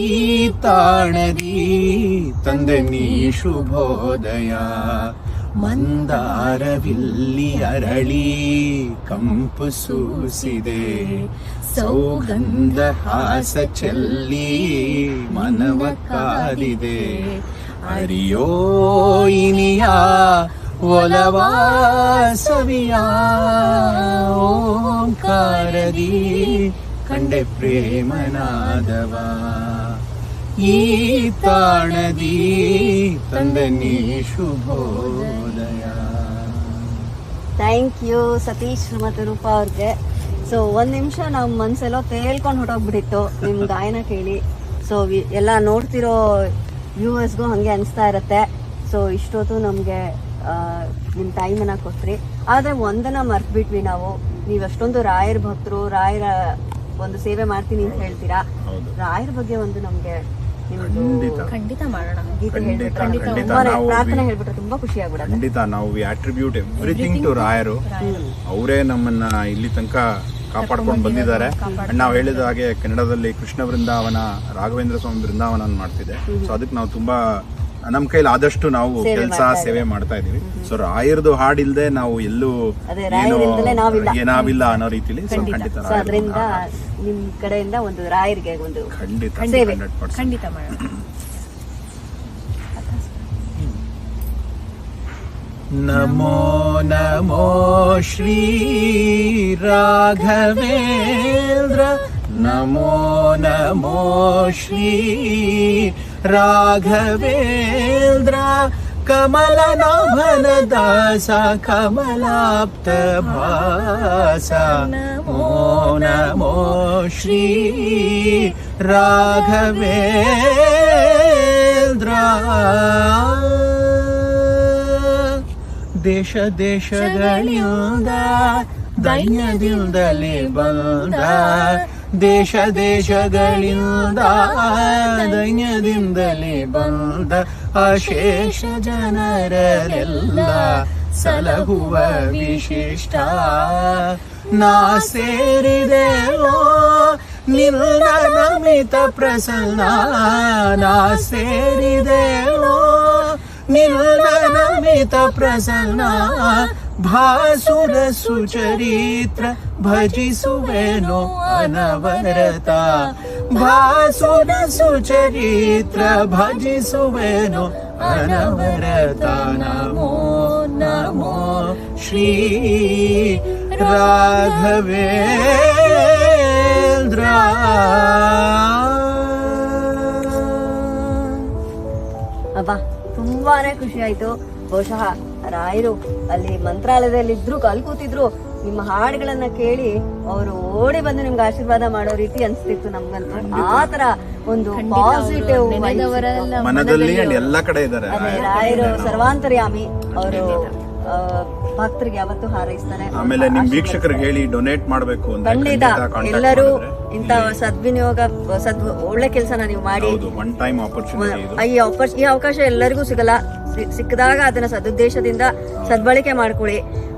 ತಾಣದಿ ತಂದೆ ನೀ ಶುಭೋದಯ. ಮಂದಾರವಿಲ್ಲಿ ಅರಳಿ ಕಂಪು ಸೂಸಿದೆ, ಸೌಗಂಧ ಹಾಸ ಚೆಲ್ಲಿ ಮನವ ಕಾದಿದೆ. ಅರಿಯೋ ಇನಿಯ ಒಲವಾ ಸವಿಯ, ಓಂಕಾರದಿ ಕಂಡೆ ಪ್ರೇಮನಾದವ. ಈ ತಾಣದಿ ತಂದೆ ನೀ ಶುಭೋದಯ. ಥ್ಯಾಂಕ್ ಯು ಸತೀಶ್ ಮತ್ತು ರೂಪಾ ಅವ್ರಿಗೆ. ಸೊ ಒಂದ್ ನಿಮಿಷ ನಮ್ಮ ಮನ್ಸೆಲ್ಲೋ ತೇಲ್ಕೊಂಡು ಹೊಟ್ಟೋಗ್ಬಿಟ್ಟಿತ್ತು ನಿಮ್ ಗಾಯನ ಕೇಳಿ. ಸೊ ಎಲ್ಲ ನೋಡ್ತಿರೋ ವ್ಯೂವರ್ಸ್ಗೂ ಹಂಗೆ ಅನಿಸ್ತಾ ಇರತ್ತೆ. ಸೊ ಇಷ್ಟೊತ್ತು ನಮಗೆ ನಿಮ್ಮ ಟೈಮನ್ನ ಕೊಟ್ರಿ. ಆದರೆ ಒಂದನ್ನ ಮರ್ತ್ಬಿಟ್ವಿ ನಾವು. ನೀವು ಅಷ್ಟೊಂದು ರಾಯರ ಭಕ್ತರು, ರಾಯರ ಒಂದು ಸೇವೆ ಮಾಡ್ತೀನಿ ಅಂತ ಹೇಳ್ತೀರಾ. ರಾಯರ ಬಗ್ಗೆ ಒಂದು ನಮಗೆ ಖಂಡಿತ ಮಾಡೋಣ. ಗೀತೆ ಹೇಳ್ಬಿಟ್ರೆ, ಪ್ರಾರ್ಥನೆ ಹೇಳ್ಬಿಟ್ರೆ ತುಂಬಾ ಖುಷಿ ಆಗ್ಬಿಡುತ್ತೆ. ಖಂಡಿತ ನಾವು ವಿ ಅಟ್ರಿಬ್ಯೂಟ್ ಎವ್ರಿಥಿಂಗ್ ಟು ರಾಯರು. ಅವರೇ ನಮ್ಮನ್ನ ಇಲ್ಲಿ ತನಕ ಕಾಪಾಡ್ಕೊಂಡು ಬಂದಿದ್ದಾರೆ. ನಾವು ಹೇಳಿದ ಹಾಗೆ ಕನ್ನಡದಲ್ಲಿ ಕೃಷ್ಣ ವೃಂದಾವನ, ರಾಘವೇಂದ್ರ ಸ್ವಾಮಿ ವೃಂದಾವನ ಮಾಡ್ತಿದೆ. ಸೊ ಅದಕ್ಕೆ ನಾವು ತುಂಬಾ ನಮ್ಮ ಕೈಲಿ ಆದಷ್ಟು ನಾವು ಕೆಲಸ ಸೇವೆ ಮಾಡ್ತಾ ಇದೀವಿ. ಸೊ ರಾಯರದು ಹಾಡಿಲ್ದೆ ನಾವು ಎಲ್ಲೂ ನಾವಿಲ್ಲ ಅನ್ನೋ ರೀತಿಲಿ. ಸೊ ಖಂಡಿತ ಅದರಿಂದ ನಿಮ್ ಕಡೆಯಿಂದ ಒಂದು ರಾಯರಿಗೆ ಒಂದು ಖಂಡಿತ ಖಂಡಿತ ಮಾಡೋಣ. ನಮೋ ನಮೋ ಶ್ರೀ ರಾಘವೇಂದ್ರ, ನಮೋ ನಮೋ ಶ್ರೀ ರಾಘವೇಂದ್ರ, ಕಮಲನಾಭನ ದಾಸ ಕಮಲಾಪ್ತ ಭಾಸ. ನಮೋ ನಮೋ ಶ್ರೀ ರಾಘವೇಂದ್ರ. ದೇಶ ದೇಶಗಳಿಂದ ದೈನ್ಯದಿಂದಲೇ ಬಂದ, ದೇಶ ದೇಶಗಳಿಂದ ದೈನ್ಯದಿಂದಲೇ ಬಂದ ಅಶೇಷ ಜನರೆಲ್ಲ ಸಲಹುವ ವಿಶಿಷ್ಟ. ನಾ ಸೇರಿದೆಯೋ ನಿನ್ನ ನಮಿತ ಪ್ರಸನ್ನ, ನಾ ಸೇರಿದೆಯೋ ನಿನ್ನ ನಮಿತ ಪ್ರಸನ್ನ. ಭಾಸುರ ಸುಚರಿತ್ರ ಭಜಿಸುವೆನೋ ಅನವರತ, ಭಾಸುರ ಸುಚರಿತ್ರ ಭಜಿಸುವೆನೋ ಅನವರತ. ನಮೋ ನಮೋ ಶ್ರೀ ರಾಘವೇಂದ್ರ. ಅಬ್ಬಾ ತುಂಬಾನೇ ಖುಷಿ ಆಯ್ತು. ಬಹುಶಃ ರಾಯರು ಅಲ್ಲಿ ಮಂತ್ರಾಲಯದಲ್ಲಿ ಇದ್ರು, ಕಾಲ್ ಕೂತಿದ್ರು, ನಿಮ್ಮ ಹಾಡುಗಳನ್ನ ಕೇಳಿ ಅವರು ಓಡಿ ಬಂದು ನಿಮ್ಗೆ ಆಶೀರ್ವಾದ ಮಾಡೋ ರೀತಿ ಅನ್ಸ್ತಿತ್ತು ನಮ್ಗಂತೂ. ಆ ತರ ಒಂದು ಪಾಸಿಟಿವ್ ಮನದಲ್ಲಿ ಎಲ್ಲ ಕಡೆ ಇದ್ದಾರೆ. ರಾಯರು ಸರ್ವಾಂತರ್ಯಾಮಿ. ಅವರು ಭಕ್ತರಿಗೆ ಯಾವತ್ತೂ ಹಾರೈಸ್ತಾರೆ. ಆಮೇಲೆ ನಿಮ್ ವೀಕ್ಷಕರಿಗೆ ಹೇಳಿ ಡೊನೇಟ್ ಮಾಡಬೇಕು ಅಂತ. ಖಂಡಿತ ಎಲ್ಲರೂ ಇಂತ ಸದ್ವಿನಿಯೋಗ, ಒಳ್ಳೆ ಕೆಲಸನ ನೀವು ಮಾಡಿ. One time opportunity. ಈ ಅವಕಾಶ ಎಲ್ಲರಿಗೂ ಸಿಗಲ್ಲ. ಸಿಕ್ಕಿದಾಗ ಅದನ್ನ ಸದುದ್ದೇಶದಿಂದ ಸದ್ಬಳಕೆ ಮಾಡ್ಕೊಳ್ಳಿ.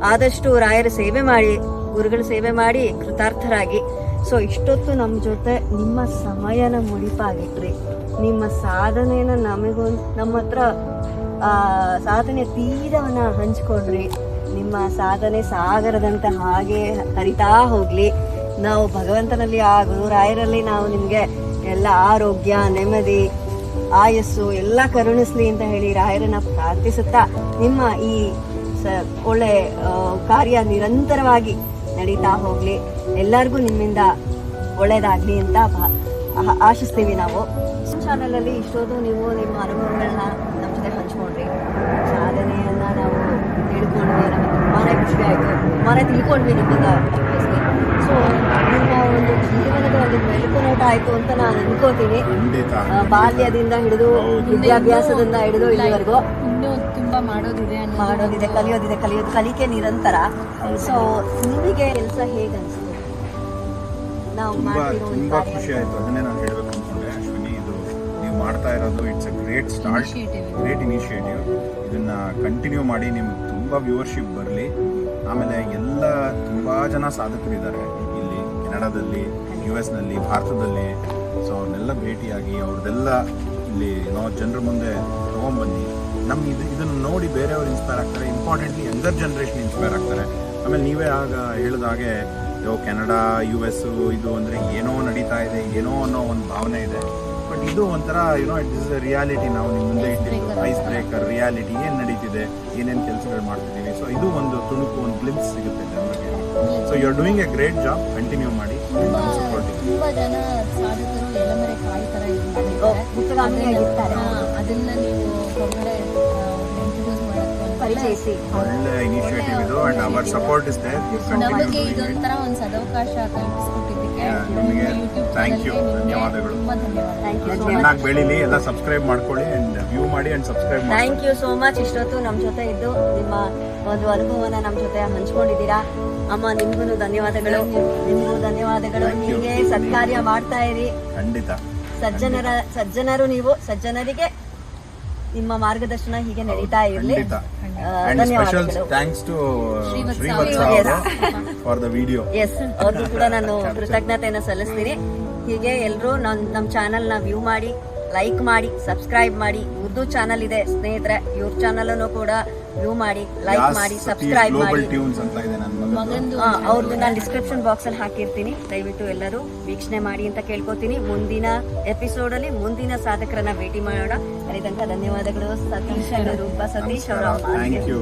ಆದಷ್ಟು ರಾಯರ ಸೇವೆ ಮಾಡಿ, ಗುರುಗಳ ಸೇವೆ ಮಾಡಿ ಕೃತಾರ್ಥರಾಗಿ. ಸೊ ಇಷ್ಟೊತ್ತು ನಮ್ಮ ಜೊತೆ ನಿಮ್ಮ ಸಮಯನ ಮುಡಿಪಾಗಿಟ್ರಿ. ನಿಮ್ಮ ಸಾಧನೆನ ನಮ್ಮ ಹತ್ರ ಸಾಧನೆ ತೀರವನ್ನ ಹಂಚ್ಕೊಂಡ್ರಿ. ನಿಮ್ಮ ಸಾಧನೆ ಸಾಗರದಂತ ಹಾಗೆ ಹರಿತಾ ಹೋಗ್ಲಿ. ನಾವು ಭಗವಂತನಲ್ಲಿ ಆ ಗುರುರಾಯರಲ್ಲಿ ನಾವು ನಿಮ್ಗೆ ಎಲ್ಲ ಆರೋಗ್ಯ, ನೆಮ್ಮದಿ, ಆಯಸ್ಸು ಎಲ್ಲ ಕರುಣಿಸ್ಲಿ ಅಂತ ಹೇಳಿ ರಾಯರನ್ನ ಪ್ರಾರ್ಥಿಸುತ್ತಾ ನಿಮ್ಮ ಈ ಒಳ್ಳೆ ಕಾರ್ಯ ನಿರಂತರವಾಗಿ ನಡೀತಾ ಹೋಗ್ಲಿ. ಎಲ್ಲರಿಗೂ ನಿಮ್ಮಿಂದ ಒಳ್ಳೇದಾಗ್ಲಿ ಅಂತ ಆಶಿಸ್ತೀವಿ ನಾವು. ಚಾನೆಲ್ ಅಲ್ಲಿ ಇಷ್ಟೊಂದು ನೀವು ನಿಮ್ಮ ಅನುಭವಗಳನ್ನ ನಮ್ಮ ಜೊತೆ ಹಂಚ್ಕೊಂಡ್ರಿ. ಸಾಧನೆಯನ್ನ ನಾವು ತಿಳ್ಕೊಂಡ್ವಿ. ನಮಗೆ ತುಂಬಾನೇ ಖುಷಿ ಆಯ್ತು, ತುಂಬಾನೇ ತಿಳ್ಕೊಂಡ್ವಿ ನಿಮ್ಮಿಂದ. ಸೊ ನಿಮ್ಮ ಒಂದು ಜೀವನದ ಒಂದು ಬೆಳಕು ನೋಟ ಆಯ್ತು ಅಂತ ನಾನು ಅನ್ಕೋತೀನಿ. ಬಾಲ್ಯದಿಂದ ಹಿಡಿದು ವಿದ್ಯಾಭ್ಯಾಸದಿಂದ ಹಿಡಿದು ಇಲ್ಲಿವರೆಗೂ ಇನ್ನೂ ತುಂಬಾ ಮಾಡೋದಿದೆ, ಕಲಿಕೆ ನಿರಂತರ. ಸೊ ನಿಮಗೆ ಕೆಲಸ ಹೇಗೆ ಅನ್ಸುತ್ತೆ? ನಾವು ತುಂಬಾ ಖುಷಿ ಆಯ್ತು. ಅದನ್ನೇ ನಾನು ಹೇಳ್ಬೇಕು ಅನ್ಕೊಂಡೆ ಅಶ್ವಿನಿ. ಇದು ನೀವು ಮಾಡ್ತಾ ಇರೋದು it's a great start, great initiative. ಇದನ್ನ ಕಂಟಿನ್ಯೂ ಮಾಡಿ, ನಿಮ್ಗೆ ತುಂಬಾ ವ್ಯೂವರ್ಶಿಪ್ ಬರಲಿ. ಆಮೇಲೆ ಎಲ್ಲ ತುಂಬಾ ಜನ ಸಾಧಕರಿದ್ದಾರೆ ಇಲ್ಲಿ ಕೆನಡಾದಲ್ಲಿ, US ನಲ್ಲಿ, ಭಾರತದಲ್ಲಿ. ಸೊ ಅವ್ರನ್ನೆಲ್ಲ ಭೇಟಿಯಾಗಿ ಅವ್ರದ್ದೆಲ್ಲ ಇಲ್ಲಿ ನಾವು ಜನರ ಮುಂದೆ ತೊಗೊಂಡ್ಬನ್ನಿ. ಇದನ್ನು ನೋಡಿ ಬೇರೆಯವರು ಇನ್ಸ್ಪೈರ್ ಆಗ್ತಾರೆ. ಇಂಪಾರ್ಟೆಂಟ್ಲಿ ಯಂಗರ್ ಜನರೇಷನ್ ಇನ್ಸ್ಪೈರ್ ಆಗ್ತಾರೆ. ಆಮೇಲೆ ನೀವೇ ಆಗ ಹೇಳಿದಾಗೆ ಕೆನಡಾ, US ಇದು ಅಂದರೆ ಏನೋ ನಡೀತಾ ಇದೆ, ಏನೋ ಅನ್ನೋ ಒಂದು ಭಾವನೆ ಇದೆ. ಬಟ್ ಇದು ಒಂಥರ ಇಟ್ ಇಸ್ ಅ ರಿಯಾಲಿಟಿ. ನಾವು ನಿಮ್ಮ ಮುಂದೆ ಇಟ್ಟಿದ್ದು ಐಸ್ ಬ್ರೇಕರ್ ರಿಯಾಲಿಟಿ, ಏನು ನಡೀತಿದೆ, ಏನೇನು ಕೆಲಸಗಳು ಮಾಡ್ತಿದ್ದೀವಿ. ಸೊ ಇದು ಒಂದು ತುಣುಕು ಒಂದು ಗ್ಲಿಮ್ಸ್ ಸಿಗುತ್ತೆ ಜನರಿಗೆ. So you are doing a great job, continue ಮಾಡಿ, ಸಪೋರ್ಟಿಂಗ್. ತುಂಬಾ ಜನ ಸಾಧಕರು ಎಲೆಮರೆ ಕಾಯಿ ತರ ಮುಖಗಾಮಿಯಾಗಿರ್ತಾರೆ. ಅದನ್ನ ನೀವು ಹೊರಗಡೆ ಇಂಟ್ರೊಡ್ಯೂಸ್ ಮಾಡಕ್ಕೆ ಪರಿಚಯಿಸಿ. ಒಳ್ಳೆ ಇನಿಷಿಯೇಟಿವ್ ಇದು and our support is there. ನಮಗೆ ಇದೊಂಥರ ಒಂದು ಸದವಕಾಶ ಕಲ್ಪಿಸ್ಕೊಟ್ಟಿದ್ದಕ್ಕೆ ನಿಮಗೆ ಯೂಟ್ಯೂಬ್ ಥ್ಯಾಂಕ್ ಯು, ಧನ್ಯವಾದಗಳು. ತುಂಬಾ ಧನ್ಯವಾದ. Thank you so much. ಚೆನ್ನಾಗಿ ಬೆಳೀಲಿ, ಎಲ್ಲ ಸಬ್ಸ್ಕ್ರೈಬ್ ಮಾಡ್ಕೊಳ್ಳಿ ಅಂಡ್ ವ್ಯೂ ಮಾಡಿ ಅಂಡ್ ಸಬ್ಸ್ಕ್ರೈಬ್ ಮಾಡಿ. Thank you so much. ಇಷ್ಟೊತ್ತು ನಮ್ಮ ಜೊತೆ ಇದ್ದು ನಿಮ್ಮ ಒಂದು ಅನುಭವನ ನಮ್ಮ ಜೊತೆ ಹಂಚ್ಕೊಂಡಿದ್ದೀರಾ. ಅಮ್ಮ ನಿಮ್ಗೂ ಧನ್ಯವಾದಗಳು. ನಿಮ್ಗೂ ಧನ್ಯವಾದಗಳು. Thank you. ಹೀಗೆ ಸತ್ಕಾರ್ಯ ಮಾಡ್ತಾ ಇರಿ. ಖಂಡಿತ. ಸಜ್ಜನರು ನೀವು, ಸಜ್ಜನರಿಗೆ ನಿಮ್ಮ ಮಾರ್ಗದರ್ಶನ ಹೀಗೆ ನಡೀತಾ ಇರಲಿ. ಖಂಡಿತ. And special thanks to Srivatsa for the video. Yes, ಅವ್ರಿಗೂ ಕೂಡ ನಾನು ಕೃತಜ್ಞತೆಯನ್ನು ಸಲ್ಲಿಸ್ತೀನಿ. ಹೀಗೆ ಎಲ್ಲರೂ ನಮ್ಮ ಚಾನಲ್ನ ವ್ಯೂ ಮಾಡಿ, ಲೈಕ್ ಮಾಡಿ, ಸಬ್ಸ್ಕ್ರೈಬ್ ಮಾಡಿ. ಉರ್ದು ಚಾನಲ್ ಇದೆ ಸ್ನೇಹಿತರೆ, ಇವ್ರ ಚಾನಲ್ ಕೂಡ ವ್ಯೂ ಮಾಡಿ, ಲೈಕ್ ಮಾಡಿ, ಸಬ್ಸ್ಕ್ರೈಬ್ ಮಾಡಿ. ಟ್ಯೂನ್ಸ್ ಅಂತ ಇದೆ ನನ್ನ ಮಗಂದು. ಅವ್ರದ್ದು ನಾನು ಡಿಸ್ಕ್ರಿಪ್ಷನ್ ಬಾಕ್ಸ್ ಅಲ್ಲಿ ಹಾಕಿರ್ತೀನಿ. ದಯವಿಟ್ಟು ಎಲ್ಲರೂ ವೀಕ್ಷಣೆ ಮಾಡಿ ಅಂತ ಕೇಳ್ಕೊತೀನಿ. ಮುಂದಿನ ಎಪಿಸೋಡ್ ಅಲ್ಲಿ ಮುಂದಿನ ಸಾಧಕರನ್ನ ಭೇಟಿ ಮಾಡೋಣ. ಅಲ್ಲಿ ತನಕ ಧನ್ಯವಾದಗಳು. ಸತೀಶ್ ರೂಪ ಸತೀಶ್ ಅವರ ಥ್ಯಾಂಕ್ ಯು.